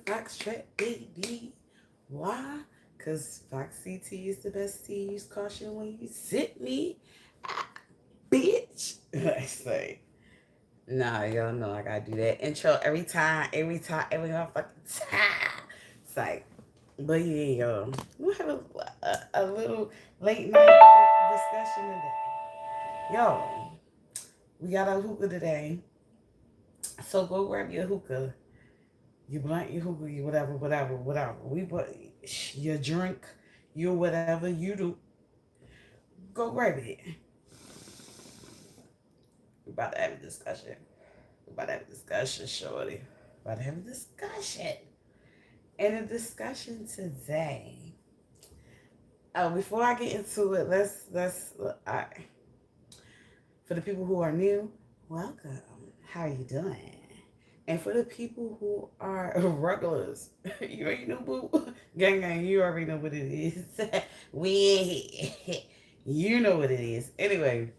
Fox Trap, baby. Why? Because Fox CT is the best tea. Use caution when you sit me, bitch. I say, nah, y'all know I gotta do that intro every motherfucking time. It's like, but yeah, we'll have a little late night discussion today. Yo, we got a hookah today. So go grab your hookah, you blunt, your hookah, you whatever. Your drink, your whatever you do. Go grab it. We're about to have a discussion. We're about to have a discussion, shorty. We're about to have a discussion. And a discussion today. Before I get into it, let's for the people who are new, welcome. How are you doing? And for the people who are regulars, you already know, boo. Gang, you already know what it is. We ain't here. You know what it is. Anyway,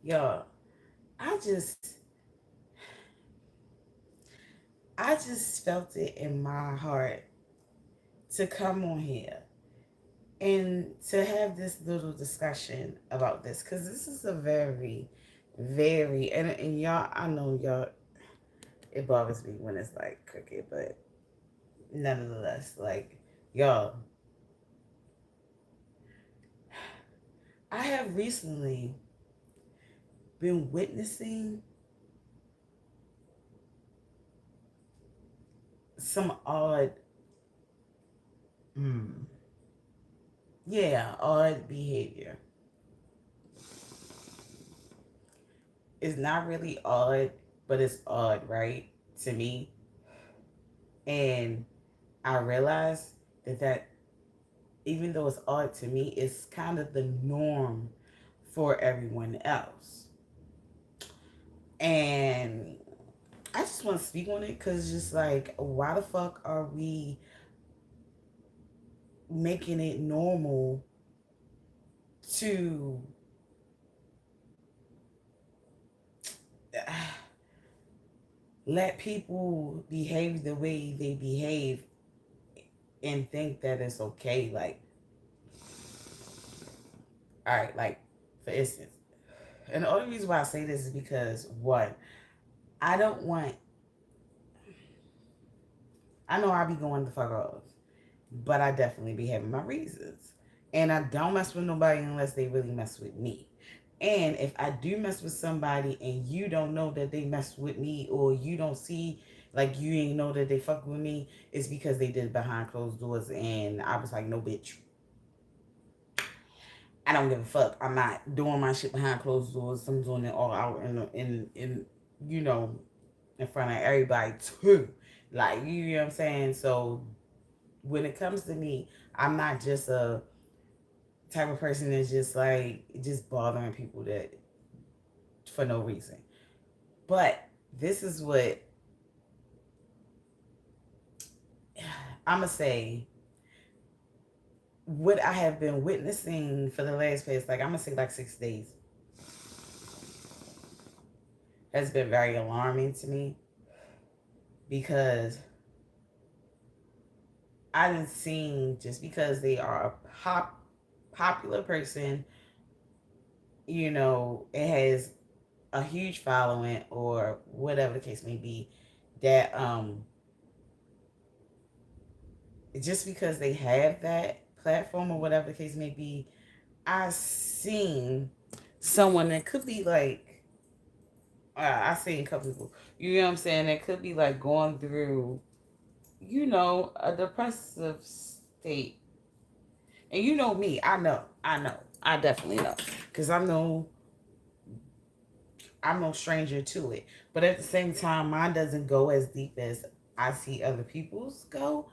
y'all, I just, I just felt it in my heart to come on here and to have this little discussion about this, because this is a very, very, and y'all, I know y'all, it bothers me when it's like cricket, but nonetheless, like, y'all, I have recently been witnessing some odd, mm, yeah, odd behavior. It's not really odd, but it's odd, right? To me. And I realized that even though it's odd to me, it's kind of the norm for everyone else. And I just want to speak on it because just like, why the fuck are we making it normal to let people behave the way they behave and think that it's okay? Like, all right, like, for instance, and the only reason why I say this is because, one, I don't want, I know I be going the fuck off, but I definitely be having my reasons. And I don't mess with nobody unless they really mess with me. And if I do mess with somebody and you don't know that they mess with me, or you don't see, like, you ain't know that they fuck with me, it's because they did it behind closed doors. And I was like, no, bitch, I don't give a fuck. I'm not doing my shit behind closed doors. I'm doing it all out in you know, in front of everybody too. Like, you know what I'm saying? So when it comes to me, I'm not just a type of person that's just like just bothering people that for no reason. But this is what I'm gonna say. What I have been witnessing for the last past, like, I'm gonna say like 6 days, has been very alarming to me, because I didn't see, just because they are a popular person, it has a huge following or whatever the case may be, that just because they have that platform or whatever the case may be, I seen someone that could be like, I seen a couple people, you know what I'm saying, that could be like going through, a depressive state. And you know me, I definitely know, because I'm no stranger to it. But at the same time, mine doesn't go as deep as I see other people's go.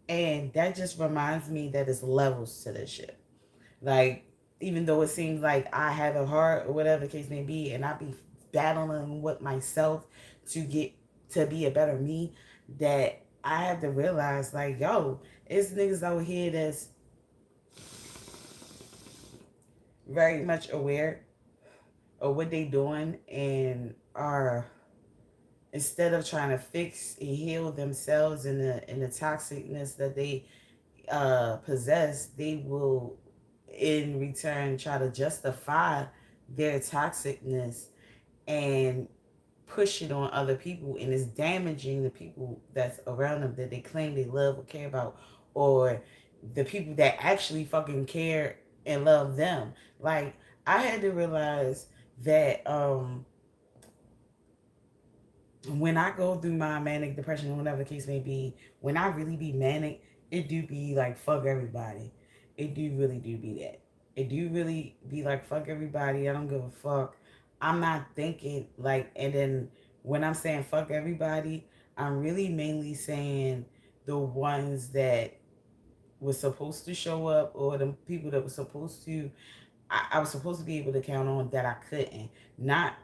And that just reminds me that it's levels to this shit. Like, even though it seems like I have a heart or whatever the case may be, and I be battling with myself to get to be a better me, that I have to realize, like, yo, it's niggas out here that's very much aware of what they doing and are instead of trying to fix and heal themselves in the toxicness that they possess, they will in return try to justify their toxicness and push it on other people, and it's damaging the people that's around them that they claim they love or care about, or the people that actually fucking care and love them. Like, I had to realize that when I go through my manic depression or whatever the case may be, when I really be manic, it do be like fuck everybody. It do really do be that. It do really be like fuck everybody. I don't give a fuck. I'm not thinking like, and then when I'm saying fuck everybody, I'm really mainly saying the ones that was supposed to show up, or the people that was supposed to, I was supposed to be able to count on, that I couldn't. Not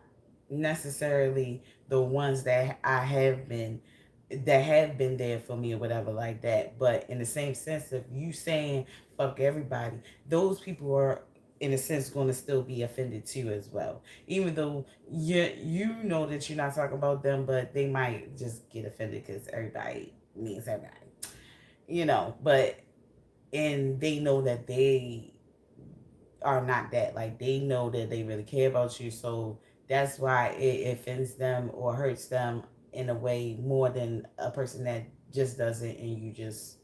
necessarily the ones that have been there for me or whatever like that. But in the same sense of you saying fuck everybody, those people are in a sense going to still be offended too as well. Even though you know that you're not talking about them, but they might just get offended because everybody means everybody. But and they know that they are not that. Like, they know that they really care about you, so that's why it offends them or hurts them in a way more than a person that just does it and you just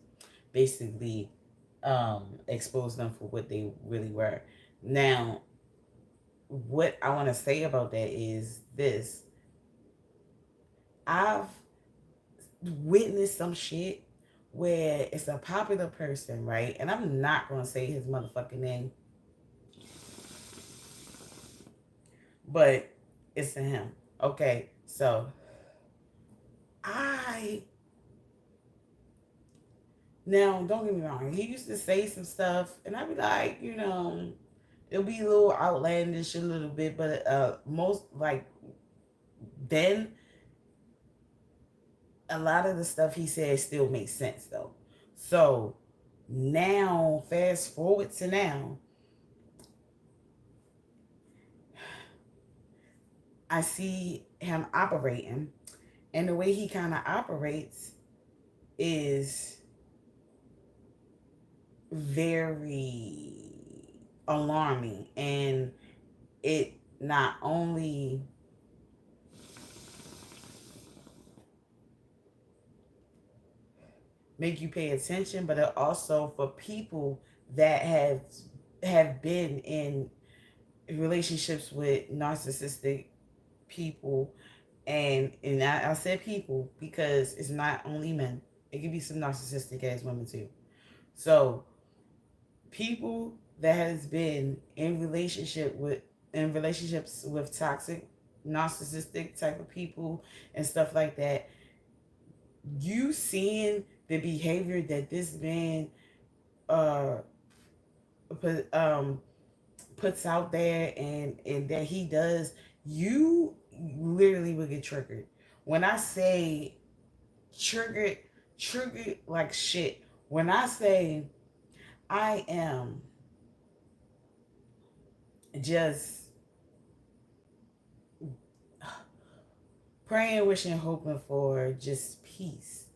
basically expose them for what they really were. Now, what I want to say about that is this: I've witnessed some shit where it's a popular person, right? And I'm not gonna say his motherfucking name, but it's to him. Okay, so I now don't get me wrong. He used to say some stuff, and I'd be like, it'll be a little outlandish a little bit, but most like then a lot of the stuff he said still makes sense though. So now, fast forward to now, I see him operating, and the way he kind of operates is very alarming, and it not only make you pay attention, but it also for people that have been in relationships with narcissistic people, and I said people because it's not only men. It could be some narcissistic ass women too. So people that has been in relationships with toxic narcissistic type of people and stuff like that, you seeing the behavior that this man uh put, puts out there, and that he does, you literally will get triggered. When I say triggered, triggered like shit. When I say I am just praying, wishing, hoping for just peace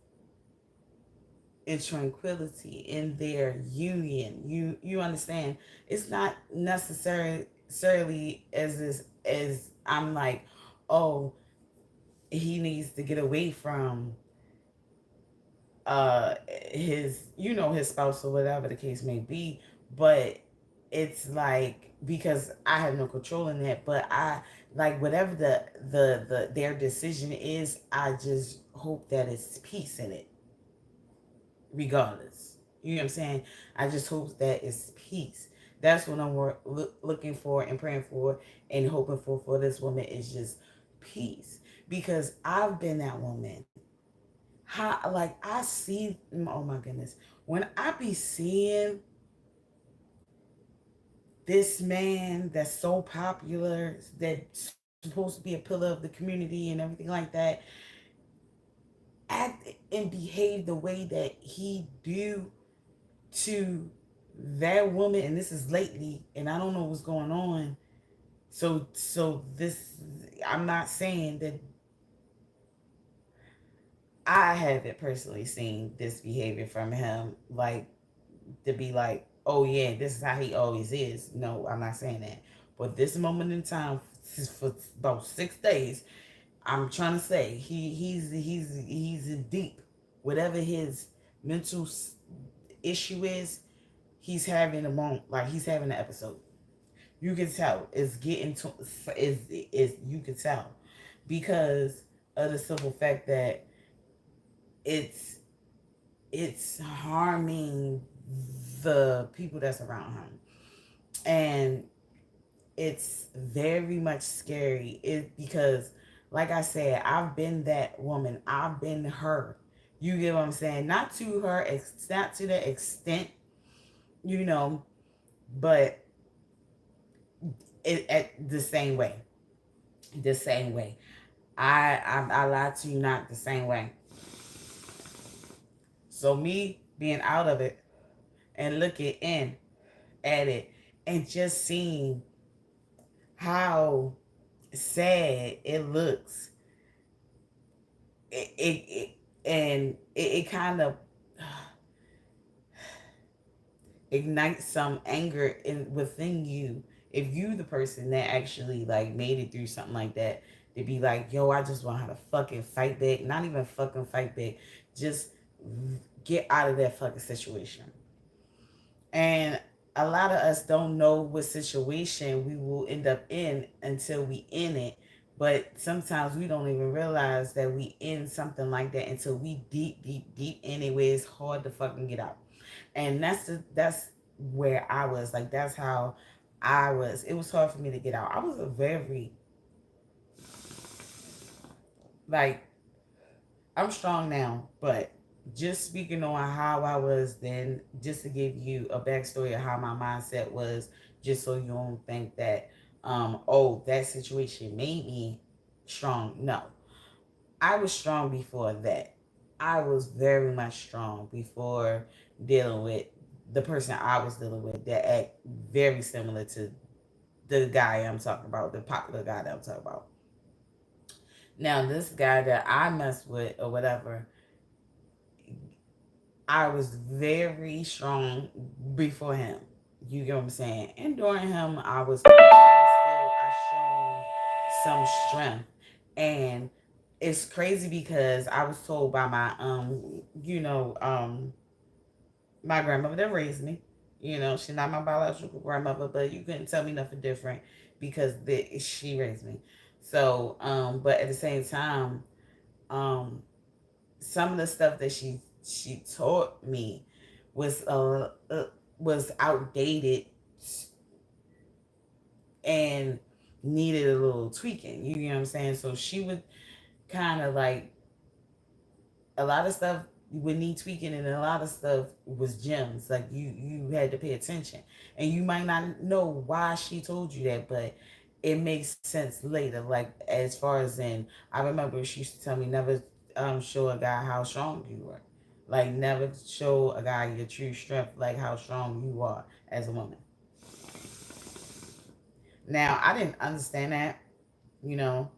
and tranquility in their union. You understand? It's not necessarily as I'm like, oh, he needs to get away from his his spouse or whatever the case may be, but it's like, because I have no control in that, but I like whatever the their decision is, I just hope that it's peace in it regardless. You know what I'm saying? I just hope that it's peace. That's what I'm looking for and praying for and hoping for this woman, is just peace, because I've been that woman. How, like, I see, oh my goodness, when I be seeing this man that's so popular, that's supposed to be a pillar of the community and everything like that, act and behave the way that he do to that woman, and this is lately, and I don't know what's going on. So this, I'm not saying that I haven't personally seen this behavior from him, like to be like, oh yeah, this is how he always is. No, I'm not saying that. But this moment in time, for about 6 days, I'm trying to say he's deep. Whatever his mental issue is, he's having a moment, like he's having an episode. You can tell it's getting to is you can tell because of the simple fact that it's it's harming the people that's around him, and it's very much scary. It because, like I said, I've been that woman. I've been her. You get what I'm saying? Not to her, not to the extent, you know, but at the same way. The same way. I lied to you, not the same way. So me being out of it and looking in at it and just seeing how sad it looks, it kind of ignites some anger within you if you the person that actually like made it through something like that, to be like, yo, I just want her to fucking fight back. Not even fucking fight back, just get out of that fucking situation. And a lot of us don't know what situation we will end up in until we in it. But sometimes we don't even realize that we in something like that until we deep in it, where it's hard to fucking get out. And that's where I was. Like that's how I was. It was hard for me to get out. I was a very, like, I'm strong now, but just speaking on how I was then, just to give you a backstory of how my mindset was, just so you don't think that, oh, that situation made me strong. No, I was strong before that. I was very much strong before dealing with the person I was dealing with that act very similar to the guy I'm talking about, the popular guy that I'm talking about. Now, this guy that I messed with or whatever, I was very strong before him. You get what I'm saying? And during him, I shown some strength. And it's crazy because I was told by my my grandmother that raised me. You know, she's not my biological grandmother, but you couldn't tell me nothing different because she raised me. So, but at the same time, um, some of the stuff that she taught me was was outdated and needed a little tweaking. You know what I'm saying? So she would kind of like, a lot of stuff would need tweaking, and a lot of stuff was gems. Like you had to pay attention, and you might not know why she told you that, but it makes sense later. Like as far as in, I remember she used to tell me never show a guy how strong you were. Like never show a guy your true strength, like how strong you are as a woman. Now I didn't understand that, you know,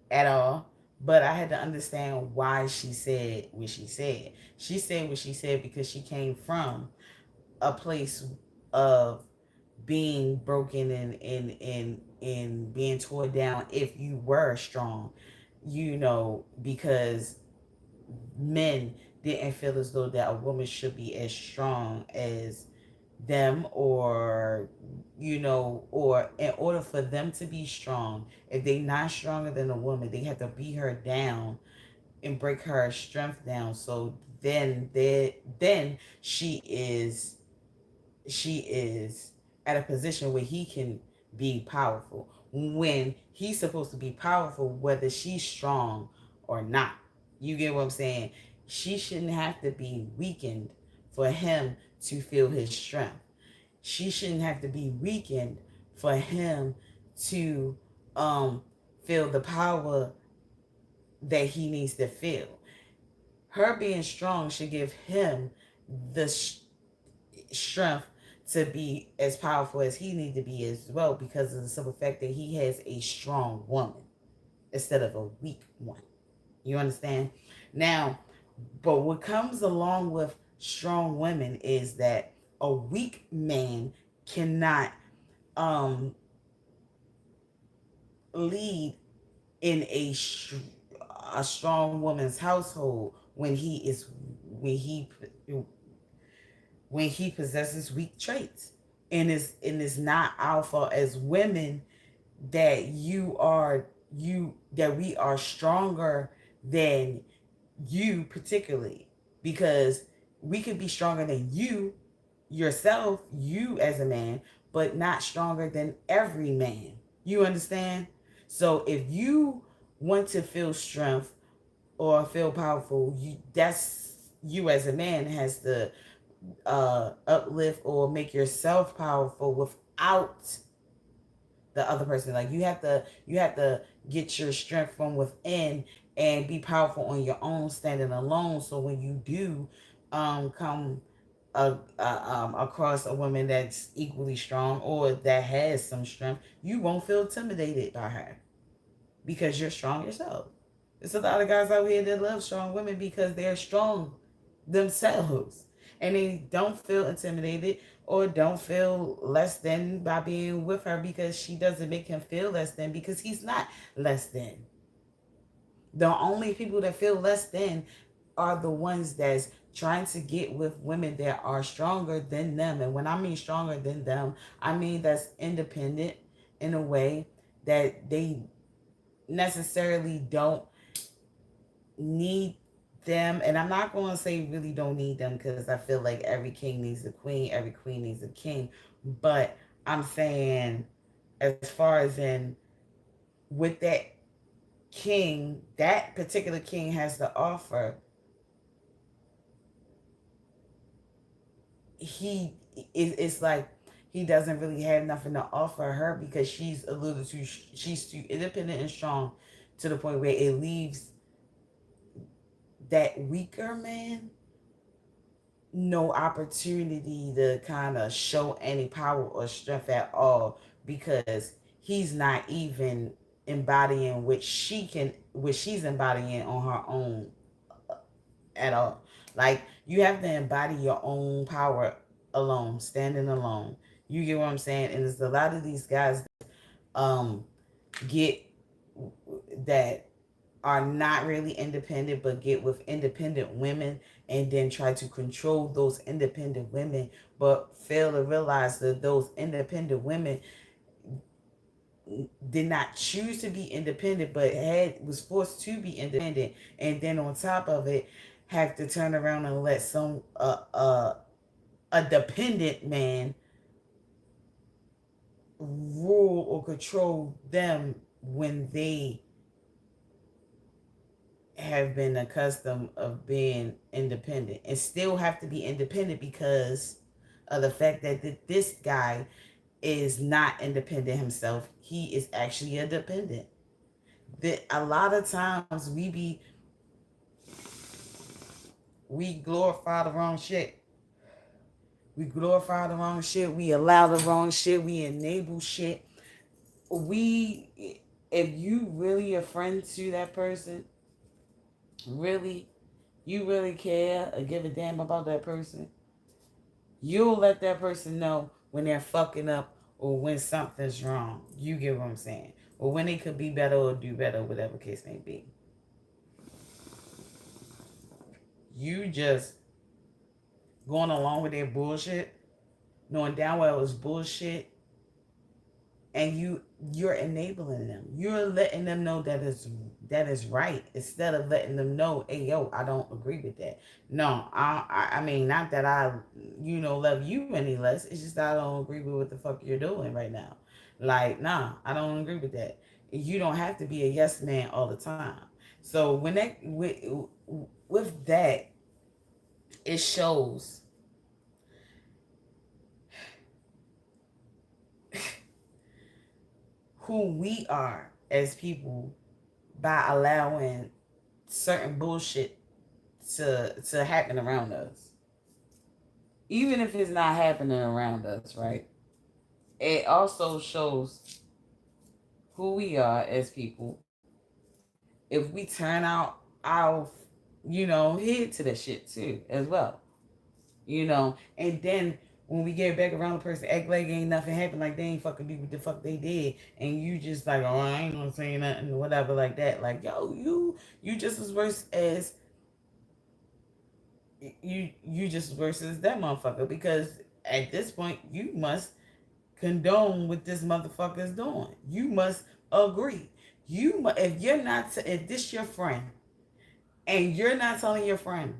at all. But I had to understand why she said what she said. She said what she said because she came from a place of being broken and being torn down if you were strong, you know, because men didn't feel as though that a woman should be as strong as them, or you know, or in order for them to be strong, if they not stronger than a woman, they have to beat her down and break her strength down. So then she is at a position where he can be powerful, when he's supposed to be powerful whether she's strong or not. You get what I'm saying? She shouldn't have to be weakened for him to feel his strength. She shouldn't have to be weakened for him to um feel the power that he needs to feel. Her being strong should give him the strength to be as powerful as he needs to be as well, because of the simple fact that he has a strong woman instead of a weak one. You understand? Now, but what comes along with strong women is that a weak man cannot um lead in a strong woman's household when he when he possesses weak traits, and it's not our fault as women that that we are stronger than you particularly, because we could be stronger than you yourself, you as a man, but not stronger than every man. You understand? So if you want to feel strength or feel powerful, that's you as a man has to uplift or make yourself powerful without the other person. Like you have to get your strength from within and be powerful on your own, standing alone. So when you do come across a woman that's equally strong or that has some strength, you won't feel intimidated by her because you're strong yourself. There's a lot of guys out here that love strong women because they're strong themselves and they don't feel intimidated or don't feel less than by being with her because she doesn't make him feel less than, because he's not less than. The only people that feel less than are the ones that's trying to get with women that are stronger than them. And when I mean stronger than them, I mean that's independent in a way that they necessarily don't need them. And I'm not going to say really don't need them, because I feel like every king needs a queen, every queen needs a king. But I'm saying, as far as in with that king, that particular king has to offer, it's like he doesn't really have nothing to offer her because she's too independent and strong to the point where it leaves that weaker man no opportunity to kind of show any power or strength at all, because he's not even embodying what she's embodying on her own at all. Like, you have to embody your own power alone, standing alone. You get what I'm saying? And there's a lot of these guys um get that are not really independent but get with independent women and then try to control those independent women, but fail to realize that those independent women did not choose to be independent but was forced to be independent, and then on top of it have to turn around and let some a dependent man rule or control them when they have been accustomed of being independent, and still have to be independent because of the fact that this guy is not independent himself. He is actually a dependent. That a lot of times we glorify the wrong shit. We glorify the wrong shit. We allow the wrong shit. We enable shit. If you really a friend to that person, really, you really care or give a damn about that person, you'll let that person know when they're fucking up or when something's wrong. You get what I'm saying? Or when they could be better or do better, whatever case may be. You just going along with their bullshit, knowing damn well it's bullshit, and you're enabling them. You're letting them know that is right, instead of letting them know, hey yo, I don't agree with that. No, I mean, not that I love you any less. It's just that I don't agree with what the fuck you're doing right now. Like, nah, I don't agree with that. You don't have to be a yes man all the time. So when that with that, it shows who we are as people by allowing certain bullshit to happen around us. Even if it's not happening around us, right? It also shows who we are as people. If we turn out I'll, head to that shit too, as well. And then when we get back around, the person act like ain't nothing happened, like they ain't fucking do what the fuck they did, and you just like, oh, I ain't gonna say nothing, whatever, like that. Like, yo, you just as worse as you just as worse as that motherfucker, because at this point you must condone what this motherfucker is doing. You must agree. If you're not, if this your friend, and you're not telling your friend,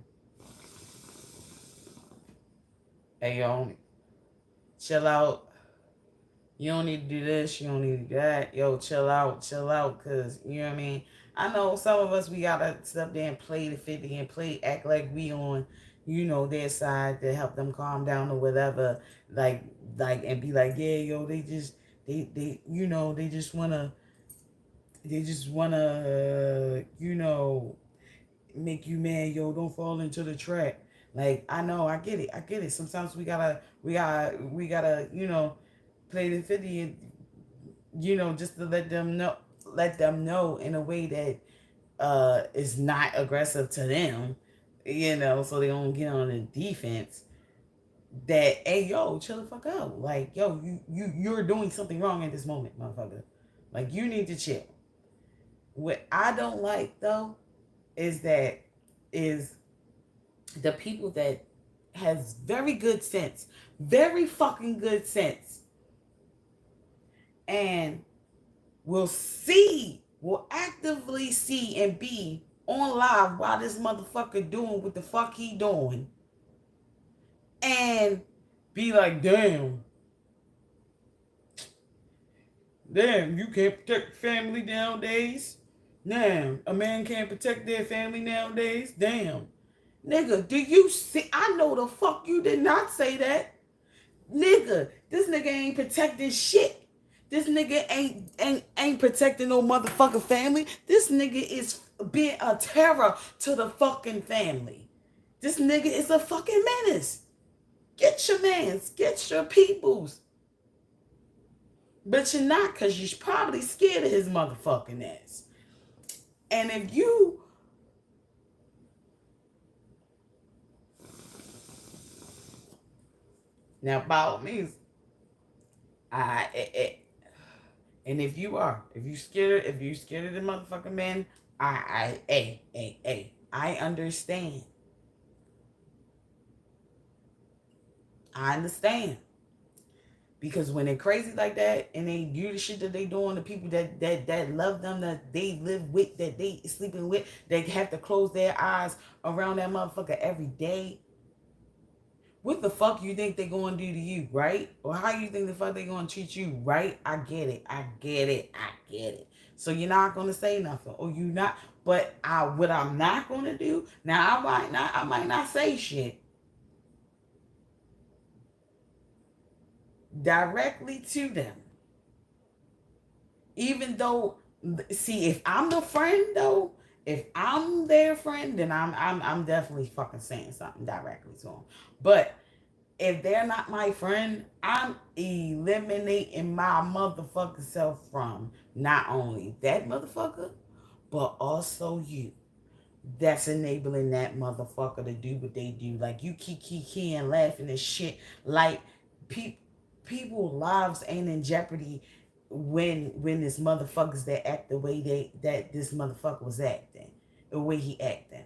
hey, yo, chill out. You don't need to do this. You don't need to do that. Yo, chill out, chill out. Because, you know what I mean? I know some of us, we got to sit up there and play the 50 and act like we on, their side to help them calm down or whatever. And be like, yeah, yo, they just want to, make you mad. Yo, don't fall into the trap. Like, I know, I get it. Sometimes we gotta, play the 50 and, just to let them know in a way that is not aggressive to them, so they don't get on the defense. That, hey, yo, chill the fuck out. Like, yo, you're doing something wrong at this moment, motherfucker. Like, you need to chill. What I don't like though is the people that has very good sense, very fucking good sense, and will actively see and be on live while this motherfucker doing what the fuck he doing, and be like, damn, you can't protect family nowadays. Damn, a man can't protect their family nowadays. Damn. Nigga, do you see? I know the fuck you did not say that. Nigga, this nigga ain't protecting shit. This nigga ain't protecting no motherfucking family. This nigga is being a terror to the fucking family. This nigga is a fucking menace. Get your mans, get your peoples. But you're not, because you're probably scared of his motherfucking ass. And if you now, by all means, and if you scared of the motherfucking man, I understand. I understand. Because when they're crazy like that and they do the shit that they doing, the people that love them, that they live with, that they sleeping with, they have to close their eyes around that motherfucker every day. What the fuck you think they gonna do to you, right? Or how you think the fuck they gonna treat you, right? I get it. So you're not gonna say nothing, or you not. But what I'm not gonna do now, I might not say shit directly to them. Even though, see, if I'm the friend though, if I'm their friend, then I'm definitely fucking saying something directly to them. But if they're not my friend, I'm eliminating my motherfucking self from not only that motherfucker, but also you. That's enabling that motherfucker to do what they do. Like, you keep and laughing and shit. Like, people lives ain't in jeopardy when this motherfuckers that act the way that this motherfucker was acting, the way he acting.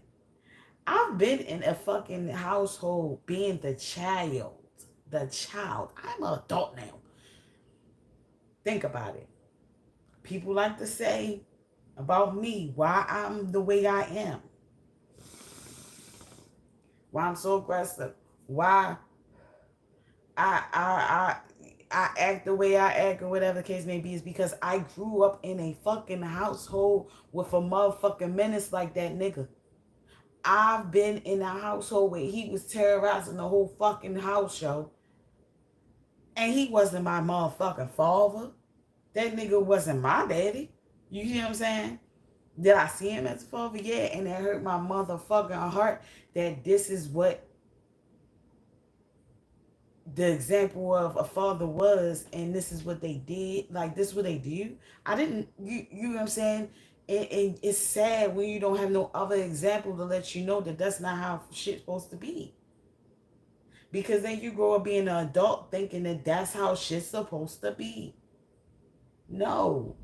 I've been in a fucking household being the child. I'm an adult now. Think about it. People like to say about me why I'm the way I am, why I'm so aggressive, why I act the way I act, or whatever the case may be, is because I grew up in a fucking household with a motherfucking menace like that nigga. I've been in a household where he was terrorizing the whole fucking house, yo. And he wasn't my motherfucking father. That nigga wasn't my daddy. You hear what I'm saying? Did I see him as a father? Yeah, and it hurt my motherfucking heart that this is what the example of a father was, and this is what they did. Like, this is what they do. I didn't, you know what I'm saying? And it's sad when you don't have no other example to let you know that that's not how shit's supposed to be. Because then you grow up being an adult thinking that that's how shit's supposed to be. No.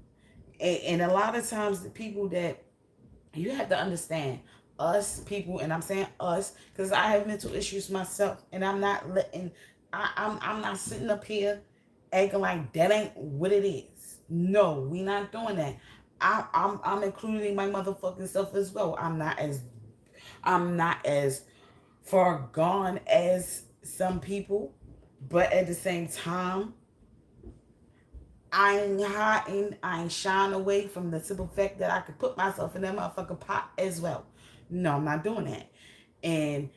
And a lot of times the people that you have to understand, us people, and I'm saying us because I have mental issues myself, and I'm not letting, I'm not sitting up here acting like that ain't what it is. No, we not doing that. I'm including my motherfucking self as well. I'm not as far gone as some people, but at the same time, I ain't hiding, I ain't shying away from the simple fact that I could put myself in that motherfucking pot as well. No, I'm not doing that. And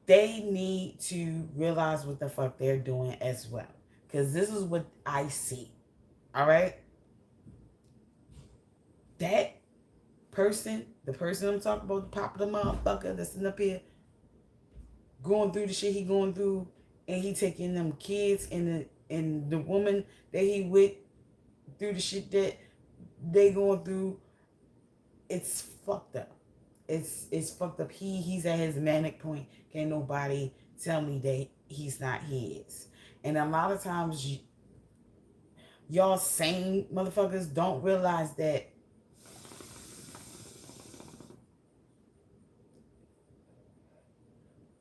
they need to realize what the fuck they're doing as well. Because this is what I see. All right? That person, the person I'm talking about, the popular motherfucker that's sitting up here going through the shit he going through, and he taking them kids and the woman that he with through the shit that they going through, it's fucked up. It's fucked up. He's at his manic point. Can't nobody tell me that he's not his. And a lot of times y'all sane motherfuckers don't realize that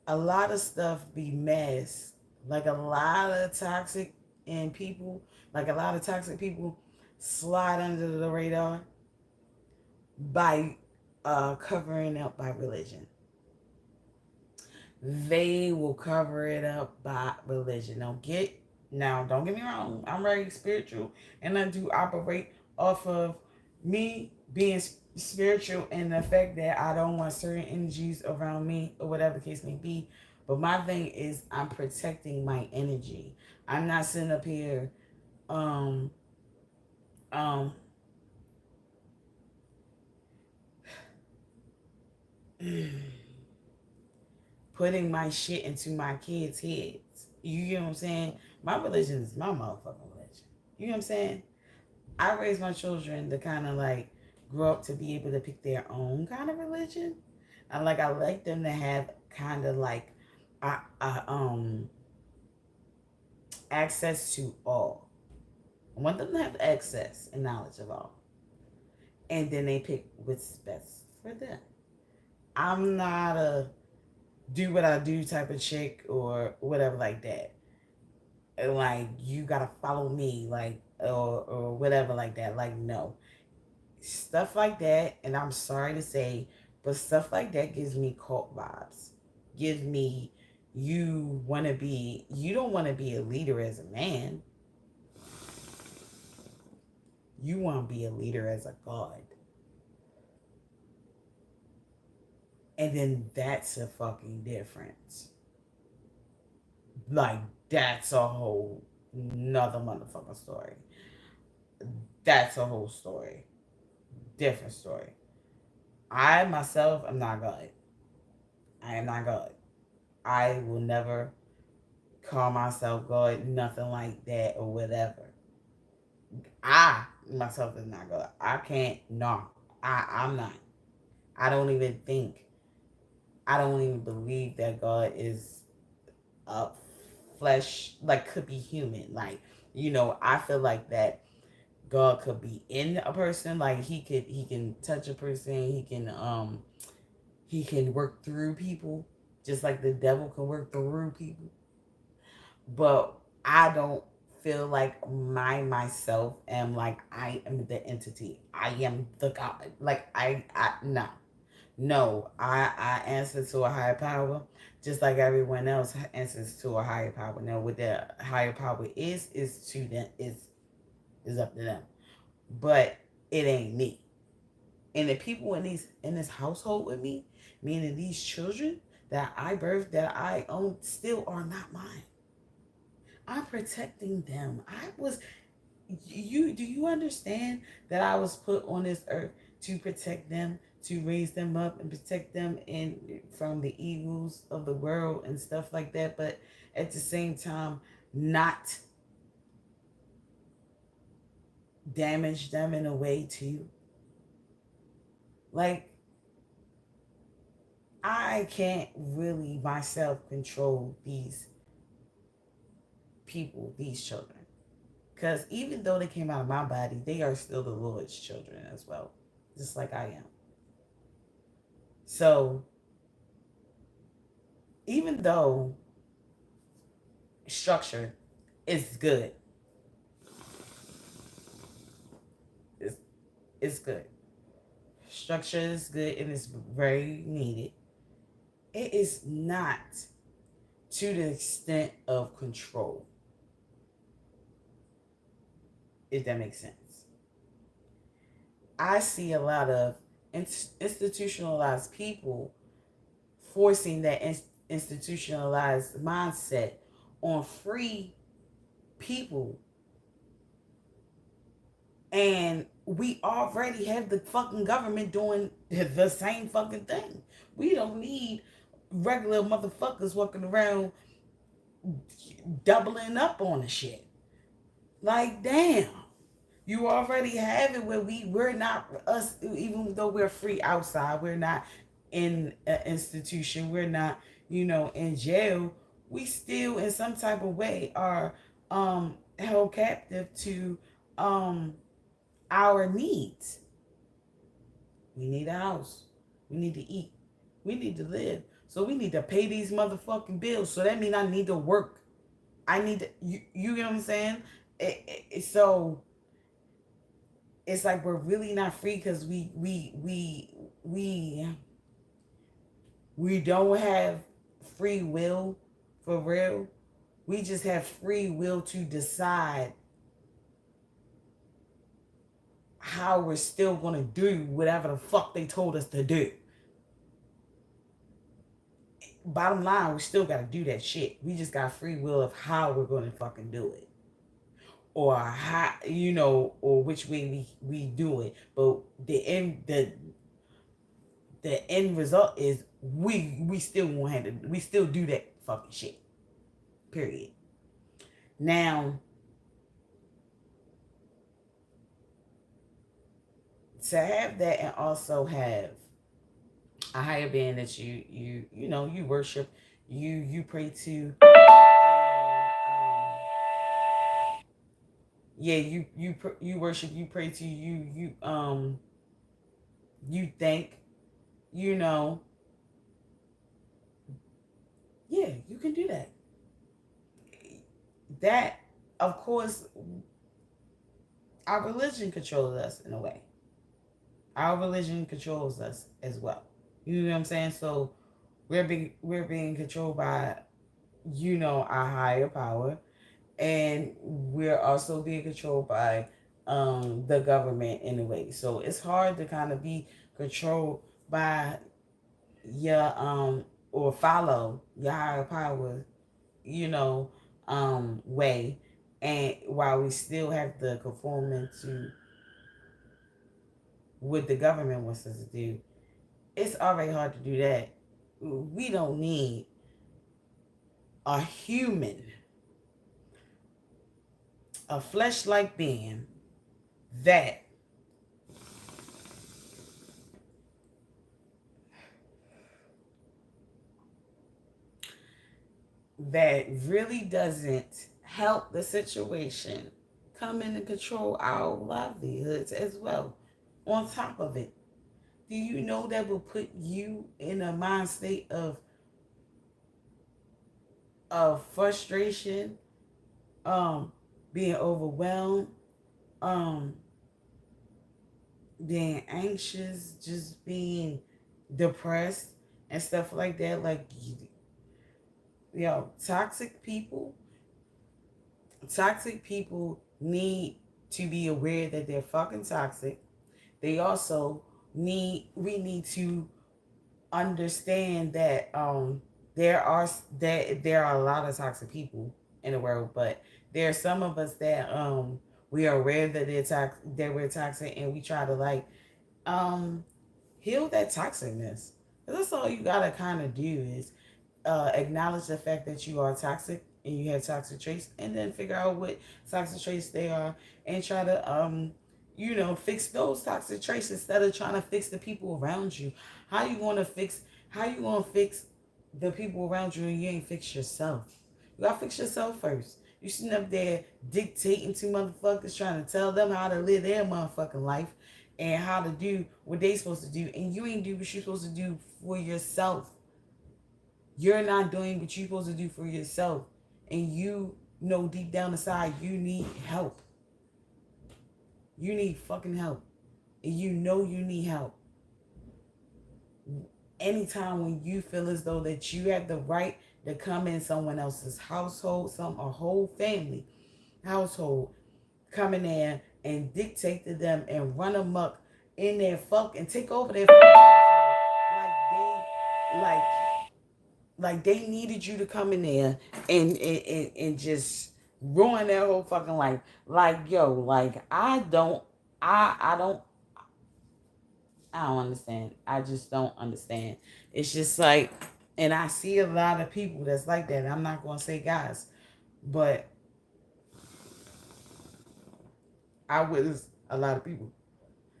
a lot of stuff be masked. Like a lot of toxic and people, like a lot of toxic people slide under the radar by covering up by religion. They will cover it up by religion. Don't get me wrong. I'm very spiritual, and I do operate off of me being spiritual and the fact that I don't want certain energies around me or whatever the case may be. But my thing is, I'm protecting my energy. I'm not sitting up here, um, um, putting my shit into my kids' heads. You get what I'm saying? My religion is my motherfucking religion. You know what I'm saying? I raise my children to kind of like grow up to be able to pick their own kind of religion. I like them to have kind of like I, I access to all. I want them to have access and knowledge of all. And then they pick what's best for them. I'm not a do what I do type of chick or whatever like that. Like you gotta follow me, like or whatever like that. Like no. Stuff like that, and I'm sorry to say, but stuff like that gives me cult vibes. Gives me you don't want to be a leader as a man. You want to be a leader as a god. And then that's a fucking difference. Like that's a whole another motherfucking story. That's a whole story. Different story. I myself am not God. I am not God. I will never call myself God, nothing like that or whatever. I myself is not God. I can't. No, I'm not. I don't even think. I don't even believe that God is a flesh, like could be human. Like I feel like that God could be in a person. Like he can touch a person. He can work through people, just like the devil can work through people. But I don't feel like myself am like I am the entity. I am the God. Like I no. No, I answer to a higher power, just like everyone else answers to a higher power. Now, what the higher power is to them is up to them, but it ain't me. And the people in this household with me, meaning these children that I birthed, that I own, still are not mine. I'm protecting them. I was you do you understand that I was put on this earth to protect them, to raise them up and protect them in from the evils of the world and stuff like that, but at the same time not damage them in a way too. Like, I can't really myself control these people, these children. Because even though they came out of my body, they are still the Lord's children as well, just like I am. So, even though structure is good, it's, it's good. Structure is good and it's very needed. It is not to the extent of control, if that makes sense. I see a lot of institutionalized people forcing that institutionalized mindset on free people. And we already have the fucking government doing the same fucking thing. We don't need regular motherfuckers walking around doubling up on the shit. Like, damn. You already have it where we're not us, even though we're free outside, we're not in an institution, we're not, in jail. We still, in some type of way, are held captive to our needs. We need a house. We need to eat. We need to live. So we need to pay these motherfucking bills. So that means I need to work. I need to, you get what I'm saying? So it's like we're really not free because we don't have free will for real. We just have free will to decide how we're still gonna do whatever the fuck they told us to do. Bottom line, we still gotta do that shit. We just got free will of how we're gonna fucking do it. Or how, or which way we do it. But the end result is we still won't have to, we still do that fucking shit. Period. Now, to have that and also have a higher being that you worship, you pray to, yeah, you worship, you pray to, you thank, yeah, you can do that. That, of course, our religion controls us in a way. Our religion controls us as well. You know what I'm saying? So we're being controlled by, our higher power, and we're also being controlled by the government in a way. So it's hard to kind of be controlled by your or follow your higher power, way, and while we still have to conform into what the government wants us to do. It's already hard to do that. We don't need a human, a flesh-like being that really doesn't help the situation come in and control our livelihoods as well. On top of it, do you know that will put you in a mind state of frustration, being overwhelmed, being anxious, just being depressed and stuff like that? Like, toxic people need to be aware that they're fucking toxic. They also we need to understand that there are a lot of toxic people in the world, but there are some of us that we are aware that we're toxic, and we try to heal that toxicness. That's all you gotta kind of do is acknowledge the fact that you are toxic and you have toxic traits, and then figure out what toxic traits they are, and try to fix those toxic traits instead of trying to fix the people around you. How you gonna fix the people around you and you ain't fix yourself? You gotta fix yourself first. You sitting up there dictating to motherfuckers, trying to tell them how to live their motherfucking life and how to do what they supposed to do, and you ain't do what you're supposed to do for yourself. You're not doing what you're supposed to do for yourself, and you know deep down inside you need help. You need fucking help. And you know you need help. Anytime when you feel as though that you have the right to come in someone else's household, a whole family household, come in there and dictate to them and run amok in their and take over their fucking household. Like they needed you to come in there and just ruin their whole fucking life. Like, yo, like I don't understand. I just don't understand. It's just like, and I see a lot of people that's like that. I'm not gonna say guys, but I witness a lot of people,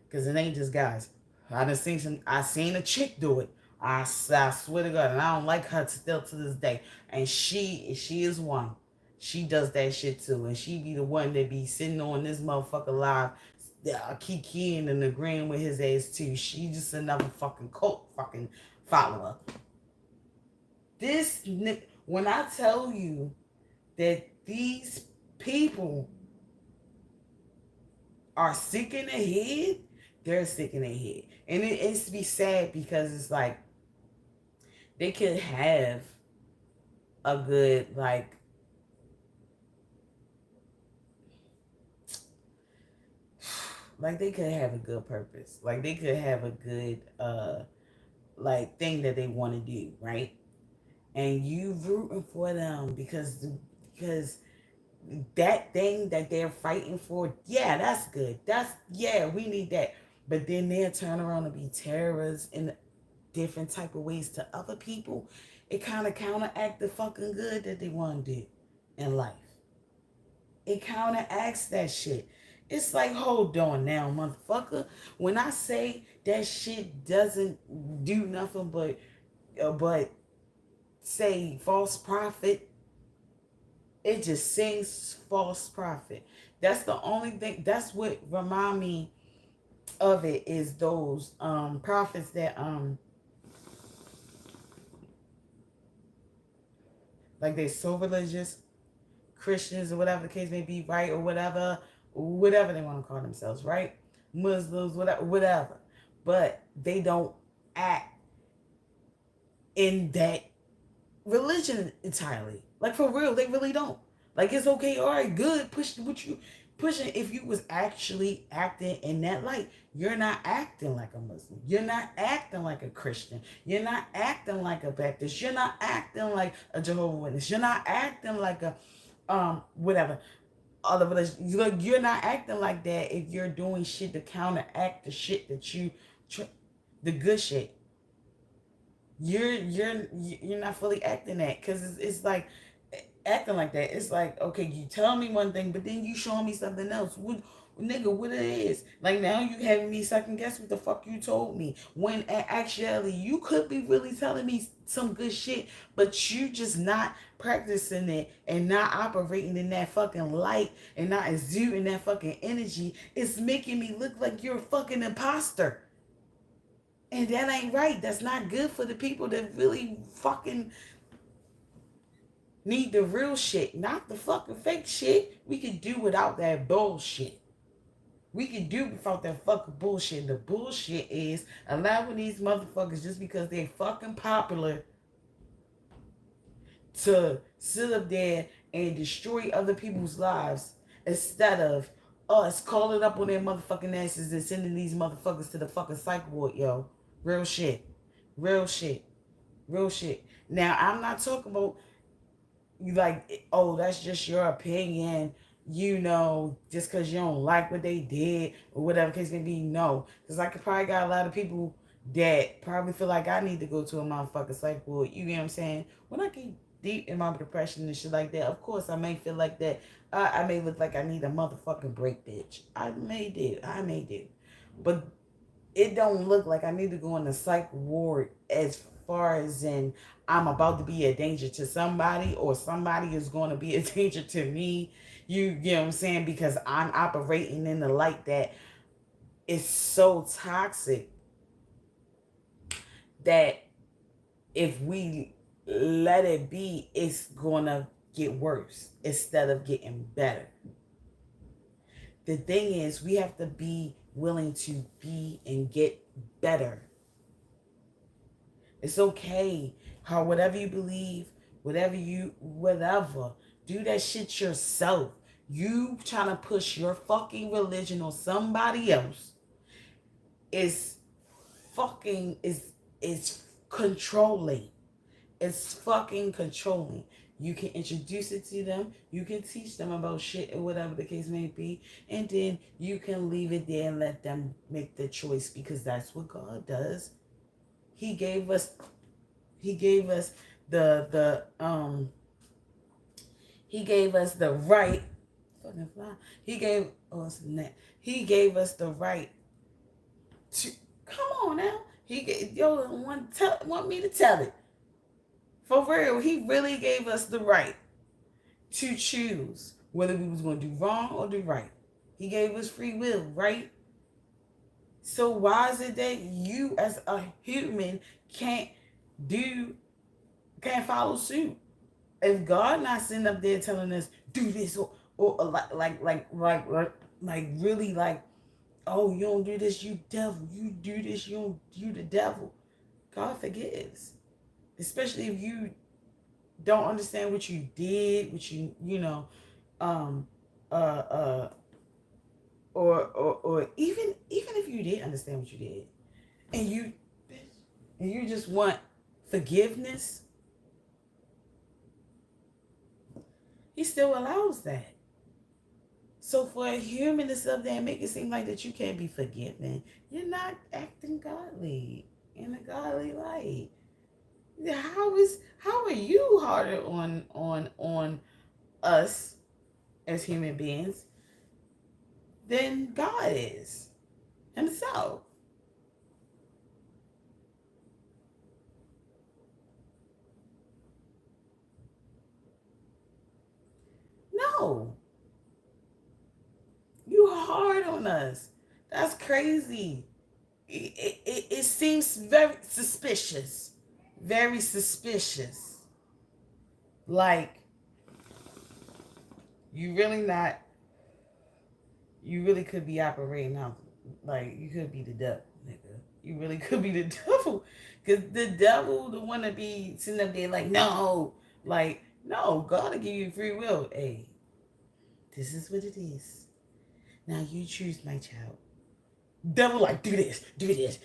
because it ain't just guys. I seen a chick do it. I swear to God, and I don't like her still to this day. And she is one. She does that shit too, and she be the one that be sitting on this motherfucker live, kikiing and agreeing with his ass too. She just another fucking cult fucking follower. When I tell you that these people are sick in the head, they're sick in the head. And it's to be sad, because it's like they could have a good, like they could have a good purpose. Like they could have a good like thing that they want to do, right? And you rooting for them because that thing that they're fighting for, yeah, that's good. We need that. But then they'll turn around and be terrorists in different type of ways to other people. It kind of counteract the fucking good that they want to do in life. It counteracts that shit. It's like, hold on now, motherfucker. When I say that shit doesn't do nothing but say false prophet, it just sings false prophet. That's the only thing. That's what remind me of it, is those prophets that like they're so religious, Christians or whatever the case may be, right? Or whatever they want to call themselves, right? Muslims, whatever. But they don't act in that religion entirely. Like, for real, they really don't. Like, it's okay, all right, good, push what you pushing. If you was actually acting in that light, you're not acting like a Muslim. You're not acting like a Christian. You're not acting like a Baptist. You're not acting like a Jehovah's Witness. You're not acting like a whatever other religion. You're not acting like that if you're doing shit to counteract the shit that the good shit. You're not fully acting that, because it's like acting like that. It's like, okay, you tell me one thing, but then you showing me something else. What it is? Like, now you having me second guess what the fuck you told me, when actually you could be really telling me some good shit, but you just not practicing it and not operating in that fucking light and not exuding that fucking energy. It's making me look like you're a fucking imposter. And that ain't right. That's not good for the people that really fucking need the real shit, not the fucking fake shit. We can do without that bullshit. We can do without that fucking bullshit. The bullshit is allowing these motherfuckers, just because they're fucking popular, to sit up there and destroy other people's lives, instead of us calling up on their motherfucking asses and sending these motherfuckers to the fucking psych ward, yo. Real shit. Real shit. Real shit. Now, I'm not talking about you like, oh, that's just your opinion, just because you don't like what they did or whatever case may be. No. Because I could probably got a lot of people that probably feel like I need to go to a motherfucking psych ward. You get what I'm saying? When I can deep in my depression and shit like that, of course I may feel like that. I may look like I need a motherfucking break, bitch. I may do. But it don't look like I need to go in the psych ward as far as in I'm about to be a danger to somebody or somebody is going to be a danger to me. You know what I'm saying? Because I'm operating in the light that is so toxic that if we let it be, it's going to get worse instead of getting better. The thing is, we have to be willing to be and get better. It's okay. How whatever you believe, whatever, do that shit yourself. You trying to push your fucking religion on somebody else is fucking is controlling. It's fucking controlling. You can introduce it to them. You can teach them about shit or whatever the case may be. And then you can leave it there and let them make the choice, because that's what God does. He gave us the he gave us the right. Fucking fly. He gave us the right to come on now. He gave want me to tell it. For real, he really gave us the right to choose whether we was going to do wrong or do right. He gave us free will, right? So why is it that you as a human can't follow suit? If God not sitting up there telling us do this or like really like, oh, you don't do this, you devil, you do this, you the devil. God forgives. Especially if you don't understand what you did, what or even if you did understand what you did, and you just want forgiveness, he still allows that. So for a human to sit up there and make it seem like that you can't be forgiven, you're not acting godly in a godly light. How are you harder on us as human beings than God is himself? No. You hard on us. That's crazy. It seems very suspicious. Very suspicious. Like, you really could be operating out. Like, you could be the devil, nigga. You really could be the devil. Because the devil, the one to be sitting up there like, no. Like, no, God will give you free will. Hey, this is what it is. Now you choose, my child. Devil like, do this. The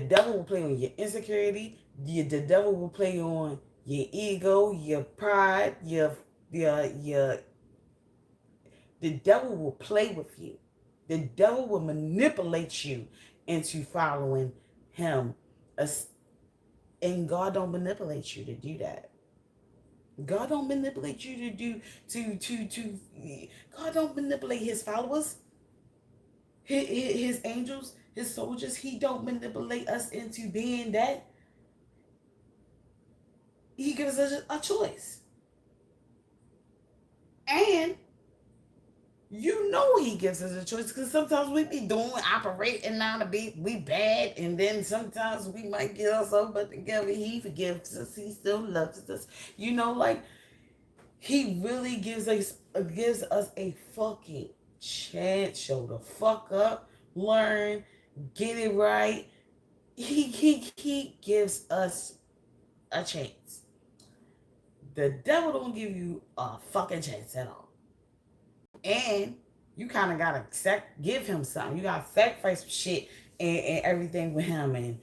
devil will play on your insecurity. The devil will play on your ego, your pride, the devil will play with you. The devil will manipulate you into following him. And God don't manipulate you to do that. God don't manipulate you God don't manipulate his followers, his angels, his soldiers. He don't manipulate us into being that. He gives us a choice. And you know he gives us a choice, because sometimes we be operating out of we bad, and then sometimes we might get ourselves but together. He forgives us. He still loves us. Like, he really gives us a fucking chance. Show the fuck up, learn, get it right. He gives us a chance. The devil don't give you a fucking chance at all. And you kind of gotta give him something. You gotta sacrifice some shit and everything with him, and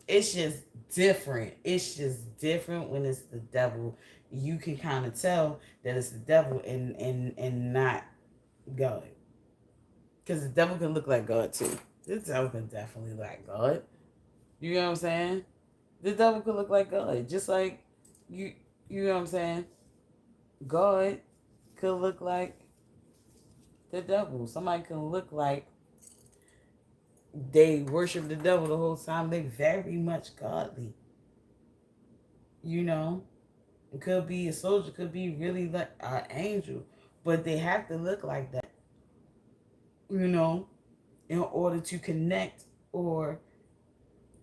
it's just different. It's just different when it's the devil. You can kind of tell that it's the devil and not God. Because the devil can look like God too. The devil can definitely look like God. You know what I'm saying? The devil could look like God. Just like you know what I'm saying? God could look like the devil. Somebody can look like they worship the devil the whole time. They very much godly. You know? It could be a soldier, could be really like an angel. But they have to look like that. You know, in order to connect or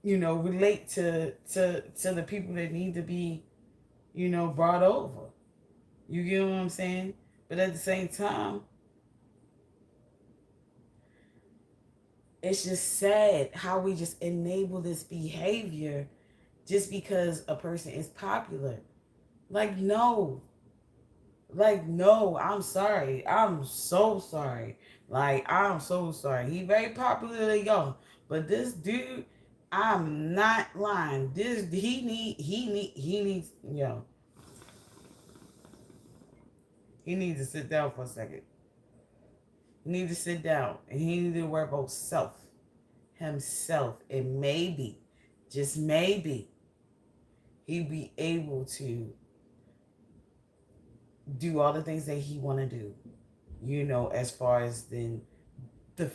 relate to the people that need to be brought over. You get what I'm saying? But at the same time, it's just sad how we just enable this behavior just because a person is popular. Like, no. Like, no, I'm sorry. I'm so sorry. Like, I'm so sorry. He very popular, yo. But this dude, I'm not lying. This he needs he needs to sit down for a second. He needs to sit down and he needs to worry about himself, and maybe, just maybe, he'd be able to do all the things that he want to do, as far as the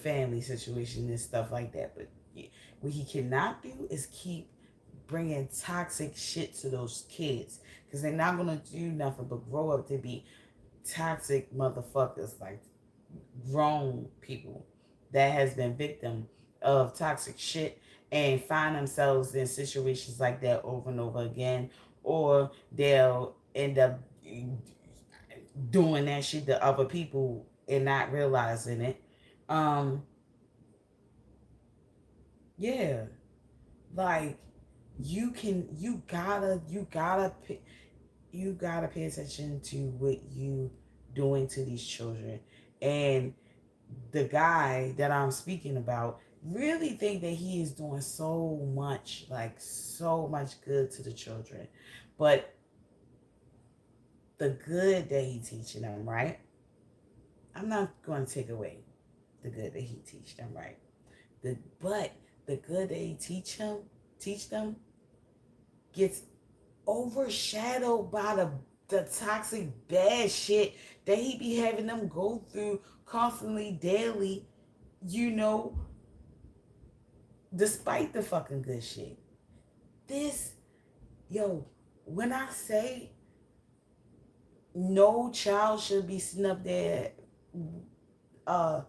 family situation and stuff like that. But what he cannot do is keep bringing toxic shit to those kids, because they're not going to do nothing but grow up to be toxic motherfuckers, like grown people that has been victim of toxic shit and find themselves in situations like that over and over again, or they'll end up doing that shit to other people and not realizing it. um yeah, like, you gotta pay attention to what you doing to these children. And the guy that I'm speaking about really think that he is doing so much, like so much good to the children. But the good that he teaching them, right? I'm not going to take away the good that he teach them, right? But the good that he teach them gets overshadowed by the toxic bad shit that he be having them go through constantly, daily, you know, despite the fucking good shit. This, yo, when I say no child should be sitting up there uh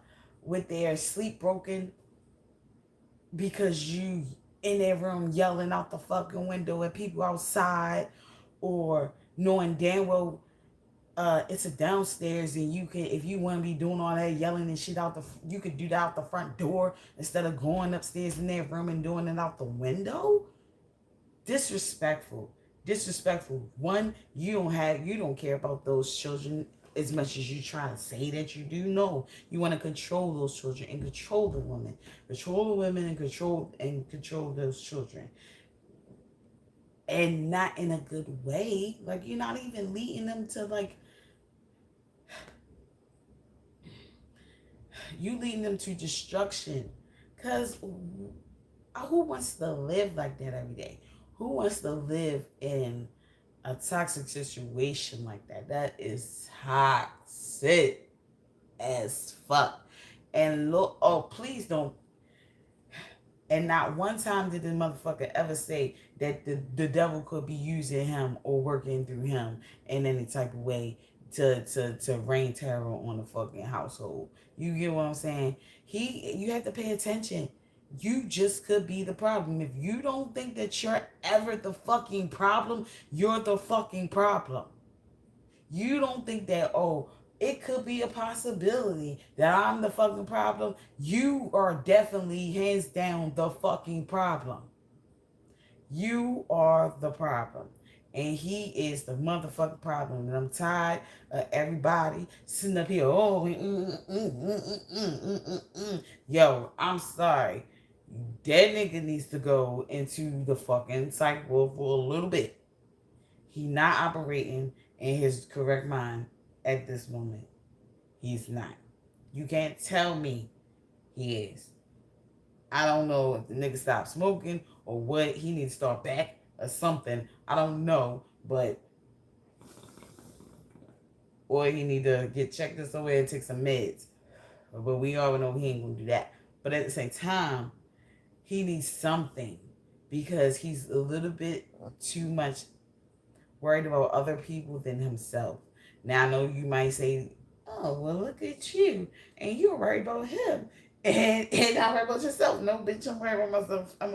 with their sleep broken because you in their room yelling out the fucking window at people outside, or knowing damn well it's a downstairs, and you can, if you want to be doing all that yelling and shit you could do that out the front door instead of going upstairs in their room and doing it out the window. Disrespectful. One, you don't care about those children as much as you try to say that you do. No, you want to control those children and control the women, and control those children, and not in a good way. Like, you're not even leading them to, like, you leading them to destruction. Because who wants to live like that every day? Who wants to live in a toxic situation like that? That is toxic as fuck. And look, oh, please don't. And not one time did the motherfucker ever say that the devil could be using him or working through him in any type of way to rain terror on the fucking household. You get what I'm saying? You have to pay attention. You just could be the problem. If you don't think that you're ever the fucking problem, you're the fucking problem. You don't think that, oh, it could be a possibility that I'm the fucking problem. You are definitely, hands down, the fucking problem. You are the problem. And he is the motherfucking problem. And I'm tired of everybody sitting up here, yo, I'm sorry. That nigga needs to go into the fucking psych ward for a little bit. He not operating in his correct mind at this moment. He's not. You can't tell me he is. I don't know if the nigga stopped smoking or what. He needs to start back or something. I don't know, but or he need to get checked this away and take some meds. But we already know he ain't gonna do that. But at the same time, he needs something because he's a little bit too much worried about other people than himself. Now I know you might say, "Oh, well, look at you, and you're worried about him, and not worried about yourself." No, bitch, I'm worried about myself. I'm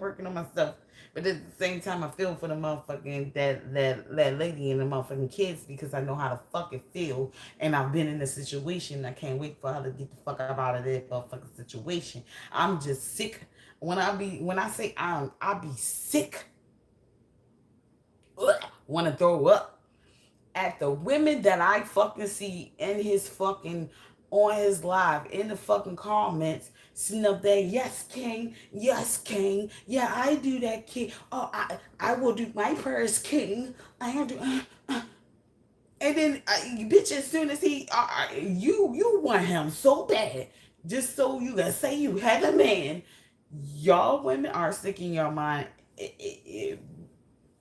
working on myself. But at the same time, I feel for the motherfucking that lady and the motherfucking kids because I know how to fucking feel, and I've been in a situation. I can't wait for her to get the fuck up out of that motherfucking situation. I'm just sick. When I say I be sick, want to throw up at the women that I fucking see in his fucking on his live in the fucking comments sitting up there, yes king, yeah, I do that, king. Oh, I will do my prayers, king. I have to and then bitch, as soon as he you want him so bad just so you can say you had a man. Y'all women are sick in your mind,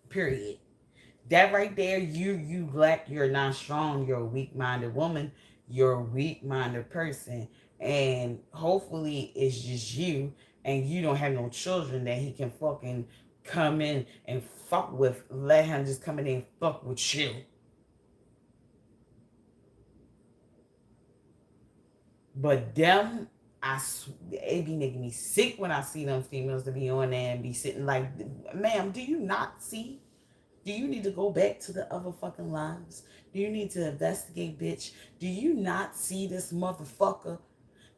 period. That right there, you lack. You're not strong. You're a weak-minded woman. You're a weak-minded person, and hopefully it's just you, and you don't have no children that he can fucking come in and fuck with. Let him just come in and fuck with you. But them, it be making me sick when I see them females to be on there and be sitting like, ma'am, do you not see? Do you need to go back to the other fucking lives? Do you need to investigate, bitch? Do you not see this motherfucker?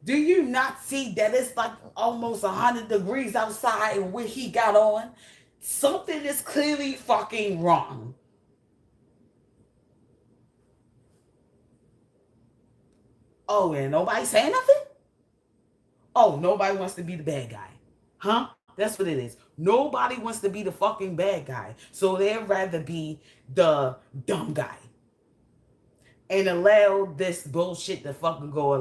Do you not see that it's like almost 100 degrees outside and what he got on? Something is clearly fucking wrong. Oh, and nobody saying nothing? Oh, nobody wants to be the bad guy. Huh? That's what it is. Nobody wants to be the fucking bad guy. So they'd rather be the dumb guy. And allow this bullshit to fucking go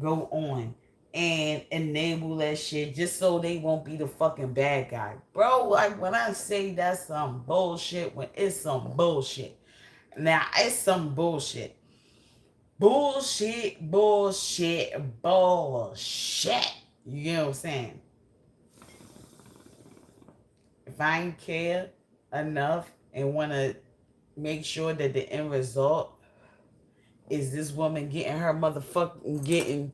on and enable that shit just so they won't be the fucking bad guy. Bro, like when I say that's some bullshit, when it's some bullshit. Now it's some bullshit. Bullshit, bullshit, bullshit. You know what I'm saying? If I ain't care enough and want to make sure that the end result is this woman getting her motherfucking getting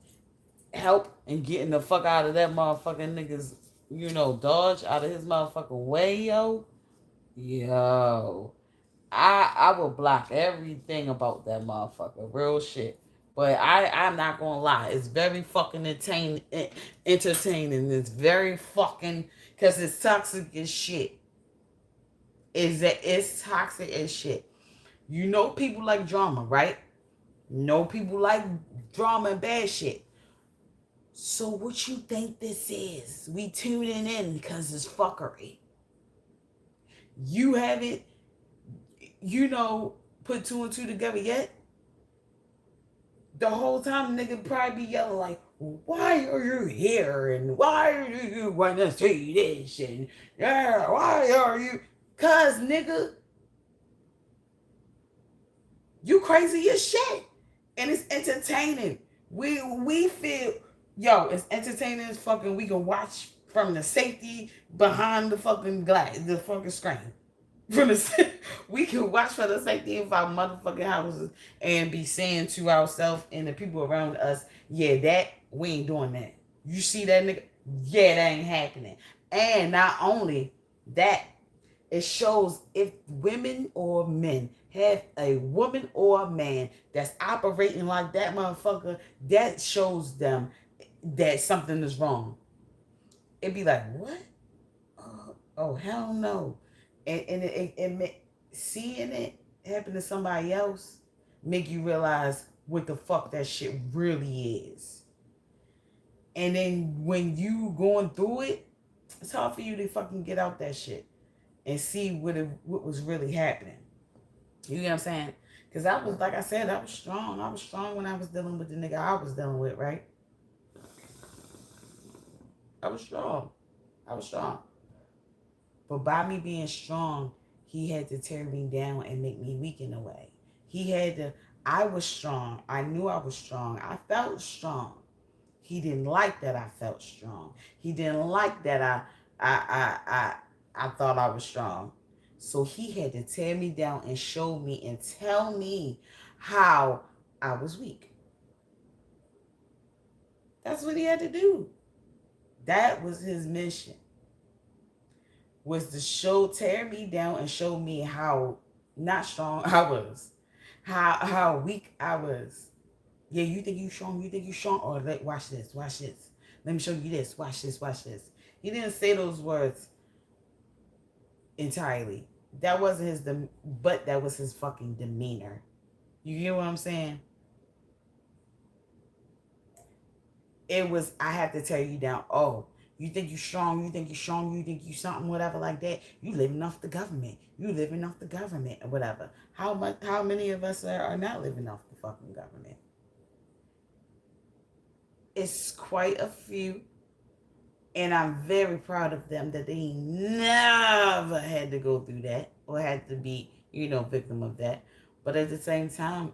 help and getting the fuck out of that motherfucking nigga's, dodge out of his motherfucking way, yo. I will block everything about that motherfucker. Real shit. But I'm not gonna lie. It's very fucking entertaining. It's very fucking because it's toxic as shit. It's toxic as shit. You know people like drama, right? No people like drama and bad shit. So what you think this is? We tuning in because it's fuckery. You haven't, put two and two together yet? The whole time nigga probably be yelling like, why are you here? And why do you want to see this? And yeah, why are you? Cause nigga, you crazy as shit. And it's entertaining. We feel, it's entertaining as fucking. We can watch from the safety behind the fucking glass, the fucking screen. We can watch for the safety of our motherfucking houses and be saying to ourselves and the people around us, yeah, that we ain't doing that. You see that nigga? Yeah, that ain't happening. And not only that, it shows if women or men have a woman or a man that's operating like that motherfucker, that shows them that something is wrong. It'd be like, what? Oh hell no. And seeing it happen to somebody else make you realize what the fuck that shit really is. And then when you going through it, it's hard for you to fucking get out that shit and see what was really happening. You know what I'm saying? Because I was, like I said, I was strong. I was strong when I was dealing with the nigga I was dealing with, right? I was strong. I was strong. But by me being strong, he had to tear me down and make me weak in a way. He had to, I was strong. I knew I was strong. I felt strong. He didn't like that I felt strong. He didn't like that I thought I was strong. So he had to tear me down and show me and tell me how I was weak. That's what he had to do. That was his mission. Was to tear me down and show me how not strong I was. How weak I was. Yeah, you think you strong, or watch this, watch this. Let me show you this, watch this, watch this. He didn't say those words entirely. That wasn't his, but that was his fucking demeanor. You hear what I'm saying? It was, I had to tear you down. Oh, you think you strong, you think you strong, you think you something, whatever like that. You living off the government. You living off the government or whatever. How many of us are not living off the fucking government? It's quite a few. And I'm very proud of them that they never had to go through that or had to be, victim of that. But at the same time,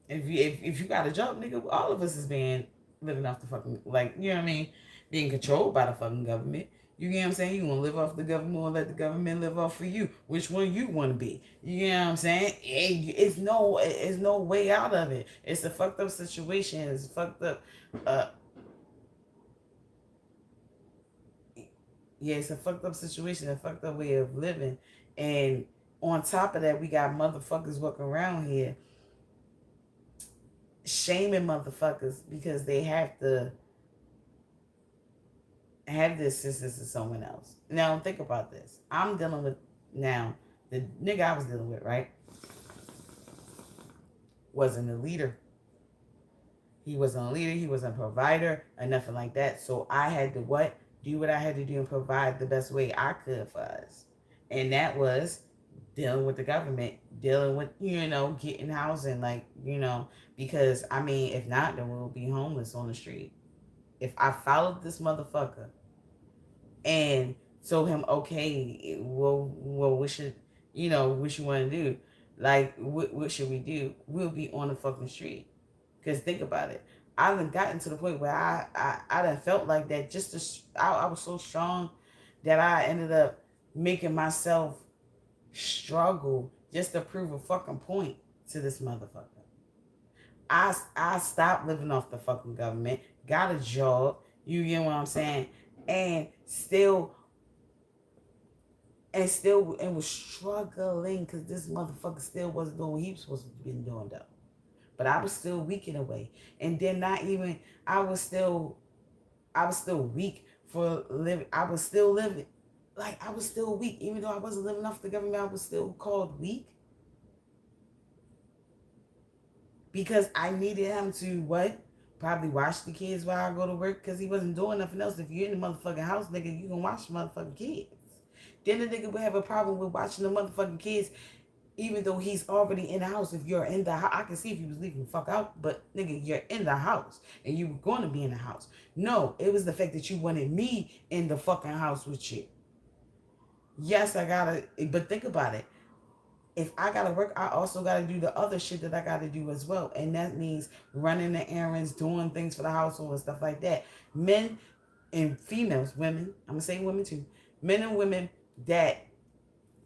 if you got a job, nigga, all of us is being living off the fucking, like, you know what I mean, being controlled by the fucking government. You get what I'm saying? You want to live off the government or let the government live off for you? Which one you want to be? You know what I'm saying? It's no way out of it. It's a fucked up situation. It's fucked up. Yeah, it's a fucked up situation, a fucked up way of living. And on top of that, we got motherfuckers walking around here shaming motherfuckers because they have to have the assistance of someone else. Now, think about this. I'm dealing with, now, the nigga I was dealing with, right, wasn't a leader. He wasn't a leader. He wasn't a provider or nothing like that. So I had to what? Do what I had to do and provide the best way I could for us. And that was dealing with the government, dealing with, getting housing, like, because, I mean, if not, then we'll be homeless on the street. If I followed this motherfucker and told him, okay, well, what should, what you want to do? Like, what should we do? We'll be on the fucking street. Because think about it. I done gotten to the point where I done felt like that just to, I was so strong that I ended up making myself struggle just to prove a fucking point to this motherfucker. I stopped living off the fucking government, got a job, you get what I'm saying, and was struggling because this motherfucker still wasn't doing what he was supposed to be doing though. But I was still weak in a way. And then not even, I was still weak for living. I was still living. Like, I was still weak. Even though I wasn't living off the government, I was still called weak. Because I needed him to, what? Probably watch the kids while I go to work because he wasn't doing nothing else. If you're in the motherfucking house, nigga, you can watch the motherfucking kids. Then the nigga would have a problem with watching the motherfucking kids even though he's already in the house. If you're in the house, I can see if he was leaving the fuck out, but nigga, you're in the house and you were going to be in the house. No, it was the fact that you wanted me in the fucking house with you. Yes, I gotta, but think about it. If I gotta work, I also gotta do the other shit that I gotta do as well. And that means running the errands, doing things for the household and stuff like that. Men and females, women, I'm gonna say women too. Men and women that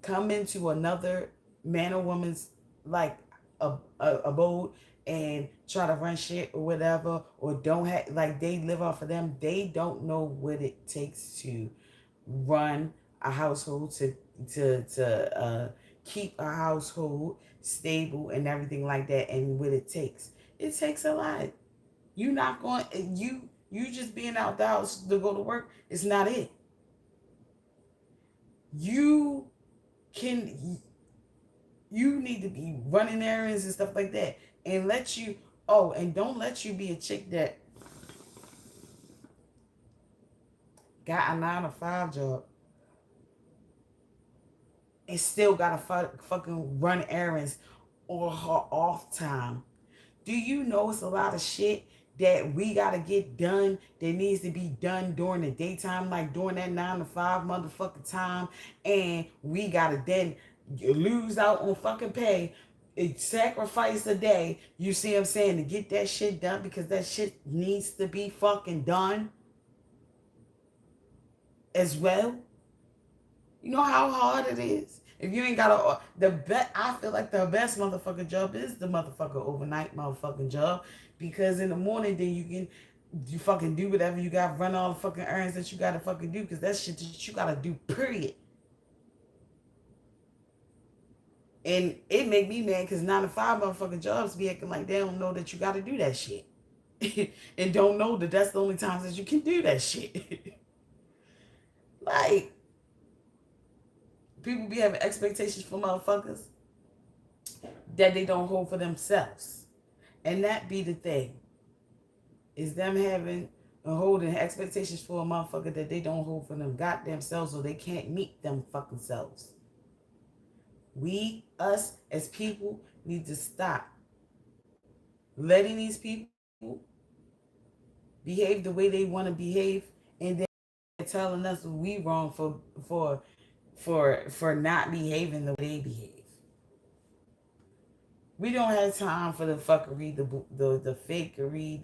come into another man or woman's like a abode and try to run shit or whatever, or don't have, like, they live off of them. They don't know what it takes to run a household, to keep a household stable and everything like that, and what it takes. It takes a lot. You not going, you just being out the house to go to work is not it. You need to be running errands and stuff like that, and don't let you be a chick that got a 9 to 5 job and still gotta fucking run errands or her off time. Do you know it's a lot of shit that we gotta get done that needs to be done during the daytime, like during that 9 to 5 motherfucking time, and we gotta then lose out on fucking pay, sacrifice a day, you see what I'm saying, to get that shit done because that shit needs to be fucking done as well. You know how hard it is? If you ain't got I feel like the best motherfucking job is the motherfucking overnight motherfucking job, because in the morning then you fucking do whatever you got, run all the fucking errands that you gotta fucking do, because that shit that you gotta do, period. And it make me mad because 9 to 5 motherfucking jobs be acting like they don't know that you gotta do that shit. And don't know that that's the only times that you can do that shit. Like, people be having expectations for motherfuckers that they don't hold for themselves. And that be the thing. Is them having and holding expectations for a motherfucker that they don't hold for them goddamn selves, or they can't meet them fucking selves. We, us as people, need to stop letting these people behave the way they want to behave, and then telling us we wrong for not behaving the way they behave. We don't have time for the fuckery, the fakery,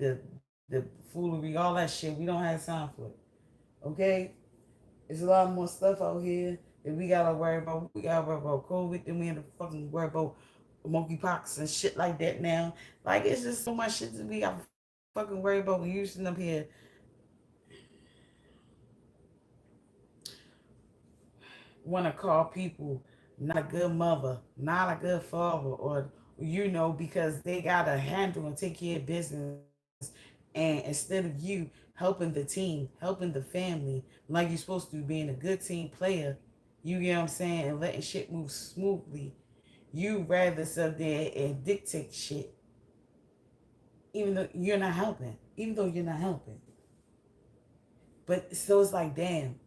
the foolery, all that shit. We don't have time for it. Okay? There's a lot more stuff out here that we gotta worry about. We gotta worry about COVID, then we have to fucking worry about monkeypox and shit like that now. Like, it's just so much shit that we gotta fucking worry about when you sitting up here. Wanna call people not a good mother, not a good father, or because they gotta handle and take care of business. And instead of you helping the team, helping the family, like you're supposed to, being a good team player, you get what I'm saying, and letting shit move smoothly, you rather sit there and dictate shit, even though you're not helping. But so it's like, damn,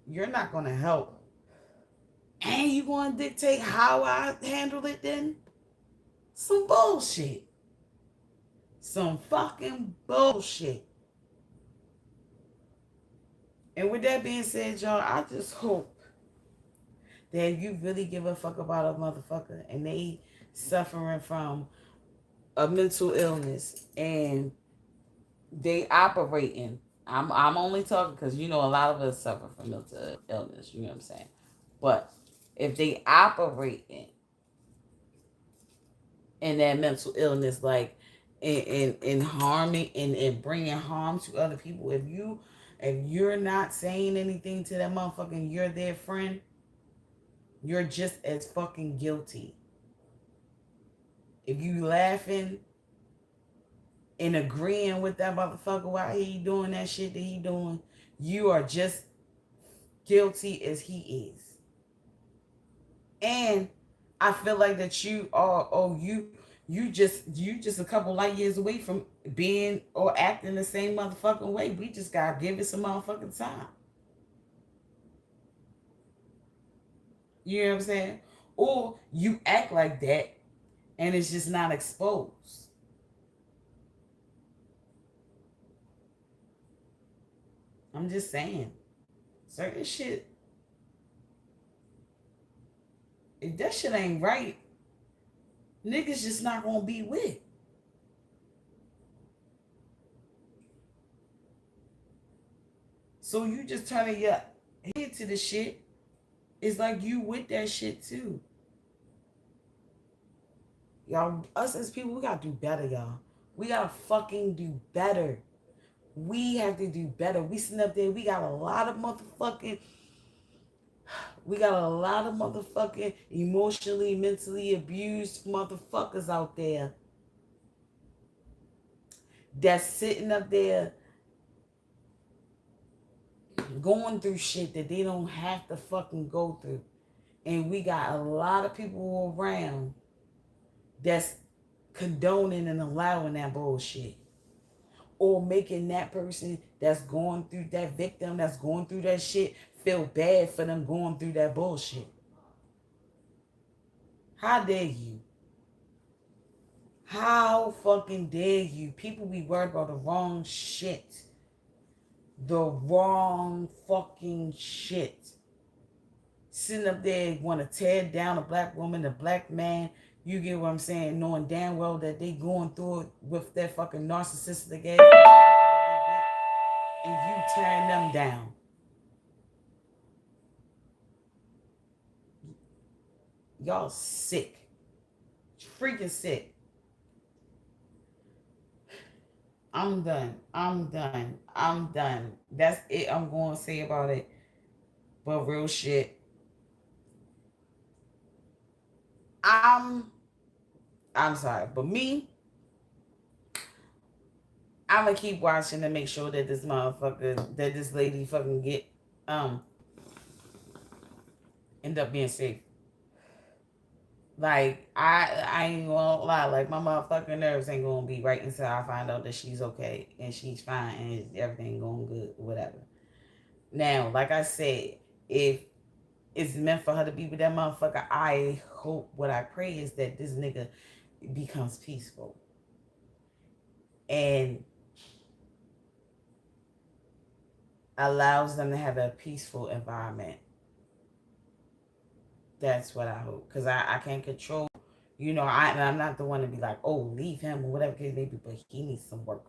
you're not gonna help, and you gonna dictate how I handle it then? Some bullshit. Some fucking bullshit. And with that being said, y'all, I just hope that if you really give a fuck about a motherfucker and they suffering from a mental illness and they operating, I'm only talking because a lot of us suffer from mental illness, you know what I'm saying? But if they operating in that mental illness, like in harming and bringing harm to other people, if you're not saying anything to that motherfucker and you're their friend, you're just as fucking guilty. If you laughing and agreeing with that motherfucker while he doing that shit that he doing, you are just guilty as he is. And I feel like that you are, you just a couple light years away from being or acting the same motherfucking way. We just gotta give it some motherfucking time. You know what I'm saying? Or you act like that and it's just not exposed. I'm just saying. Certain shit, if that shit ain't right, niggas just not gonna be with. So you just turning your head to the shit. It's like you with that shit too. Y'all, us as people, we gotta do better, y'all. We gotta fucking do better. We have to do better. We sitting up there, we got a lot of emotionally, mentally abused motherfuckers out there that's sitting up there going through shit that they don't have to fucking go through. And we got a lot of people around that's condoning and allowing that bullshit, or making that person that's going through, that victim that's going through that shit, feel bad for them going through that bullshit. How dare you? How fucking dare you? People be worried about the wrong shit. The wrong fucking shit. Sitting up there want to tear down a black woman, a black man. You get what I'm saying? Knowing damn well that they going through it with their fucking narcissistic ass. And you tearing them down. Y'all sick. Freaking sick. I'm done. I'm done. I'm done. That's it I'm going to say about it. But real shit. I'm sorry. But me, I'm going to keep watching to make sure that this motherfucker, that this lady fucking get, end up being safe. Like, I ain't gonna lie, like, my motherfucking nerves ain't gonna be right until I find out that she's okay and she's fine and everything going good, whatever. Now, like I said, if it's meant for her to be with that motherfucker, I hope, what I pray is that this nigga becomes peaceful. And allows them to have a peaceful environment. That's what I hope. Because I can't control, you know, I'm not the one to be like, oh, leave him or whatever case may be, but he needs some work.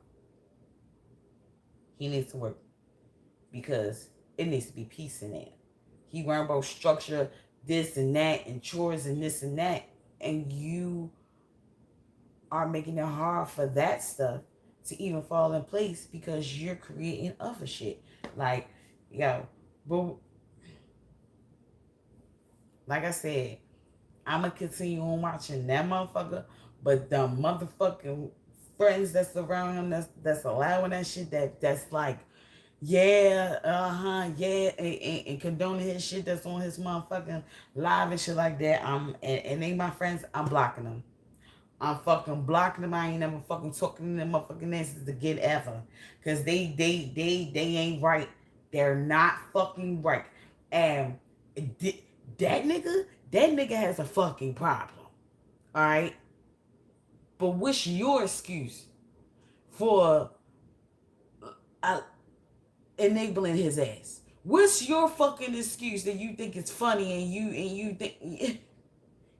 He needs to work. Because it needs to be peace in there. He worrying about structure, this and that, and chores and this and that. And you are making it hard for that stuff to even fall in place because you're creating other shit. Like, yo, but like I said, I'm going to continue on watching that motherfucker, but the motherfucking friends that's around him that's allowing that shit, that's like, yeah, yeah, and condoning his shit that's on his motherfucking live and shit like that. And they my friends, I'm blocking them. I'm fucking blocking them. I ain't never fucking talking to them motherfucking asses again ever. Cause they ain't right. They're not fucking right. And that nigga has a fucking problem. Alright? But what's your excuse for enabling his ass? What's your fucking excuse that you think it's funny and you think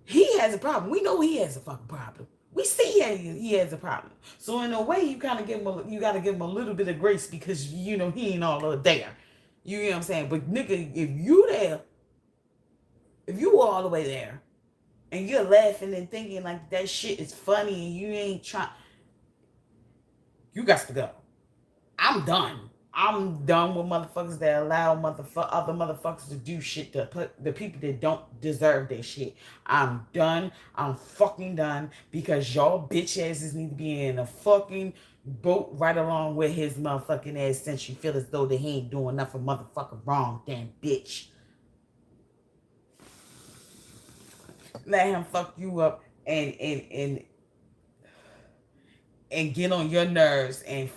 he has a problem? We know he has a fucking problem. We see he has a problem. So in a way, you gotta give him a little bit of grace because you know he ain't all there. You know what I'm saying? But nigga, if you there, if you were all the way there, and you're laughing and thinking like that shit is funny and you ain't trying, you got to go. I'm done. I'm done with motherfuckers that allow other motherfuckers to do shit to put the people that don't deserve their shit. I'm done. I'm fucking done because y'all bitch asses need to be in a fucking boat right along with his motherfucking ass since you feel as though that he ain't doing nothing motherfucking wrong, damn bitch. Let him fuck you up and get on your nerves and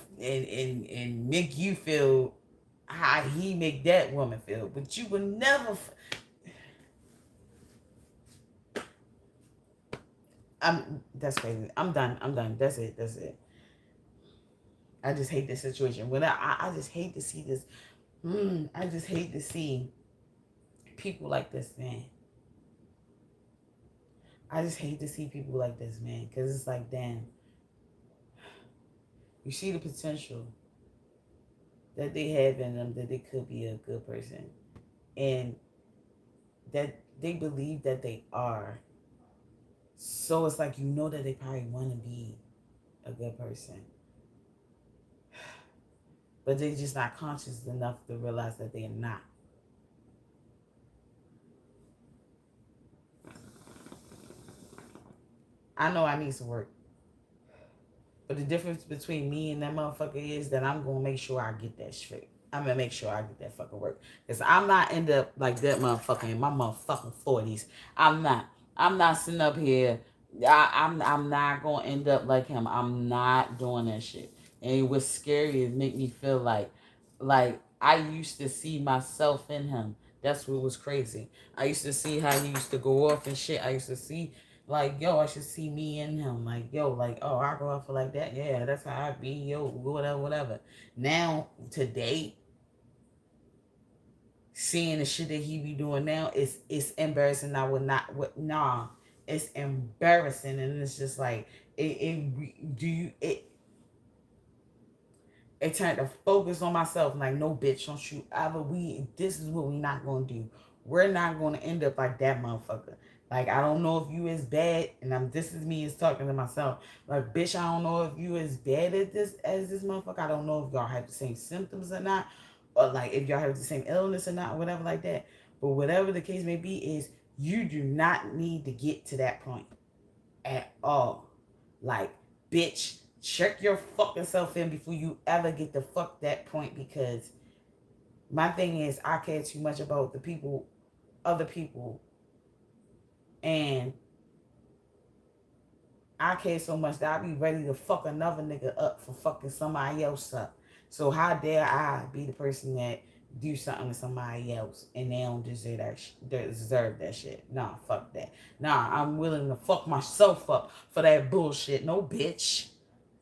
make you feel how he make that woman feel, but you will never. That's crazy. I'm done. That's it. I just hate this situation. When I just hate to see this. I just hate to see people like this, man. I just hate to see people like this, man, because it's like, damn. You see the potential that they have in them, that they could be a good person, and that they believe that they are. So it's like, you know that they probably want to be a good person, but they're just not conscious enough to realize that they're not. I know I need some work. But the difference between me and that motherfucker is that I'm going to make sure I get that straight. I'm going to make sure I get that fucking work. Because I'm not end up like that motherfucker in my motherfucking 40s. I'm not sitting up here. I'm not going to end up like him. I'm not doing that shit. And what's scary is make me feel like I used to see myself in him. That's what was crazy. I used to see how he used to go off and shit. I used to see, like, yo, I should see me and him. Like, yo, like, oh, I go out for like that. Yeah, that's how I be. Yo, whatever, whatever. Now, today, seeing the shit that he be doing now, it's embarrassing. I would not, nah, it's embarrassing. And it's just like, it turned to focus on myself. Like, no, bitch, don't you ever. This is what we not gonna do. We're not gonna end up like that motherfucker. Like, I don't know if you is bad, and this is me is talking to myself. Like, bitch, I don't know if you is bad at this as this motherfucker. I don't know if y'all have the same symptoms or not, or like if y'all have the same illness or not, or whatever like that. But whatever the case may be, is you do not need to get to that point at all. Like, bitch, check your fucking self in before you ever get to fuck that point, because my thing is I care too much about the people, other people, and I care so much that I be ready to fuck another nigga up for fucking somebody else up. So how dare I be the person that do something to somebody else and they don't deserve that shit? Nah, fuck that. Nah, I'm willing to fuck myself up for that bullshit. No, bitch.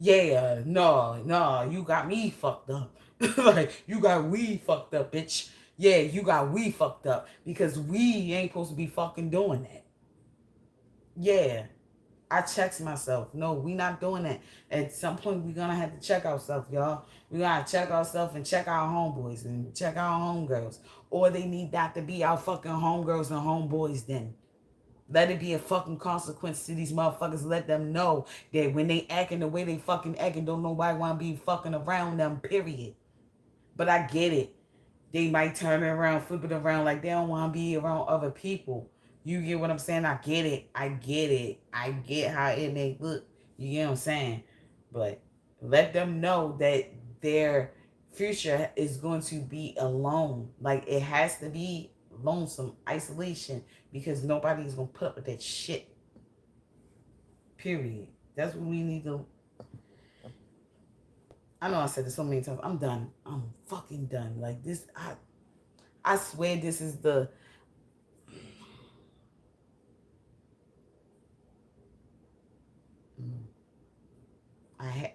Yeah, no, you got me fucked up. Like, you got we fucked up, bitch. Yeah, you got we fucked up because we ain't supposed to be fucking doing that. Yeah, I checks myself. No, we not doing that. At some point, we gonna have to check ourselves, y'all. We gotta check ourselves and check our homeboys and check our homegirls. Or they need not to be our fucking homegirls and homeboys then. Let it be a fucking consequence to these motherfuckers. Let them know that when they acting the way they fucking acting, don't nobody want to be fucking around them, period. But I get it. They might turn it around, flip it around like they don't want to be around other people. You get what I'm saying? I get it. I get it. I get how it may look. You get what I'm saying? But let them know that their future is going to be alone. Like, it has to be lonesome, isolation, because nobody's going to put up with that shit. Period. That's what we need to. I know I said this so many times. I'm done. I'm fucking done. Like, this, I swear this is the.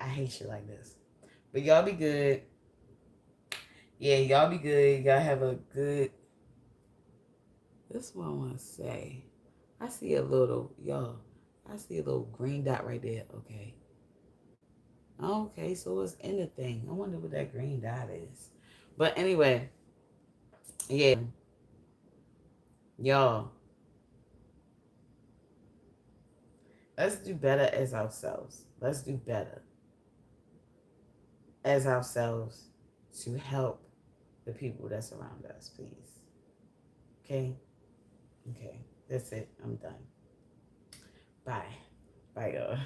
I hate shit like this. But y'all be good. Yeah, y'all be good. Y'all have a good. This is what I want to say. I see a little, y'all. I see a little green dot right there. Okay. Okay, so it's in the thing. I wonder what that green dot is. But anyway, yeah. Y'all, let's do better as ourselves. Let's do better as ourselves to help the people that's around us, please. Okay? Okay. That's it. I'm done. Bye. Bye, y'all.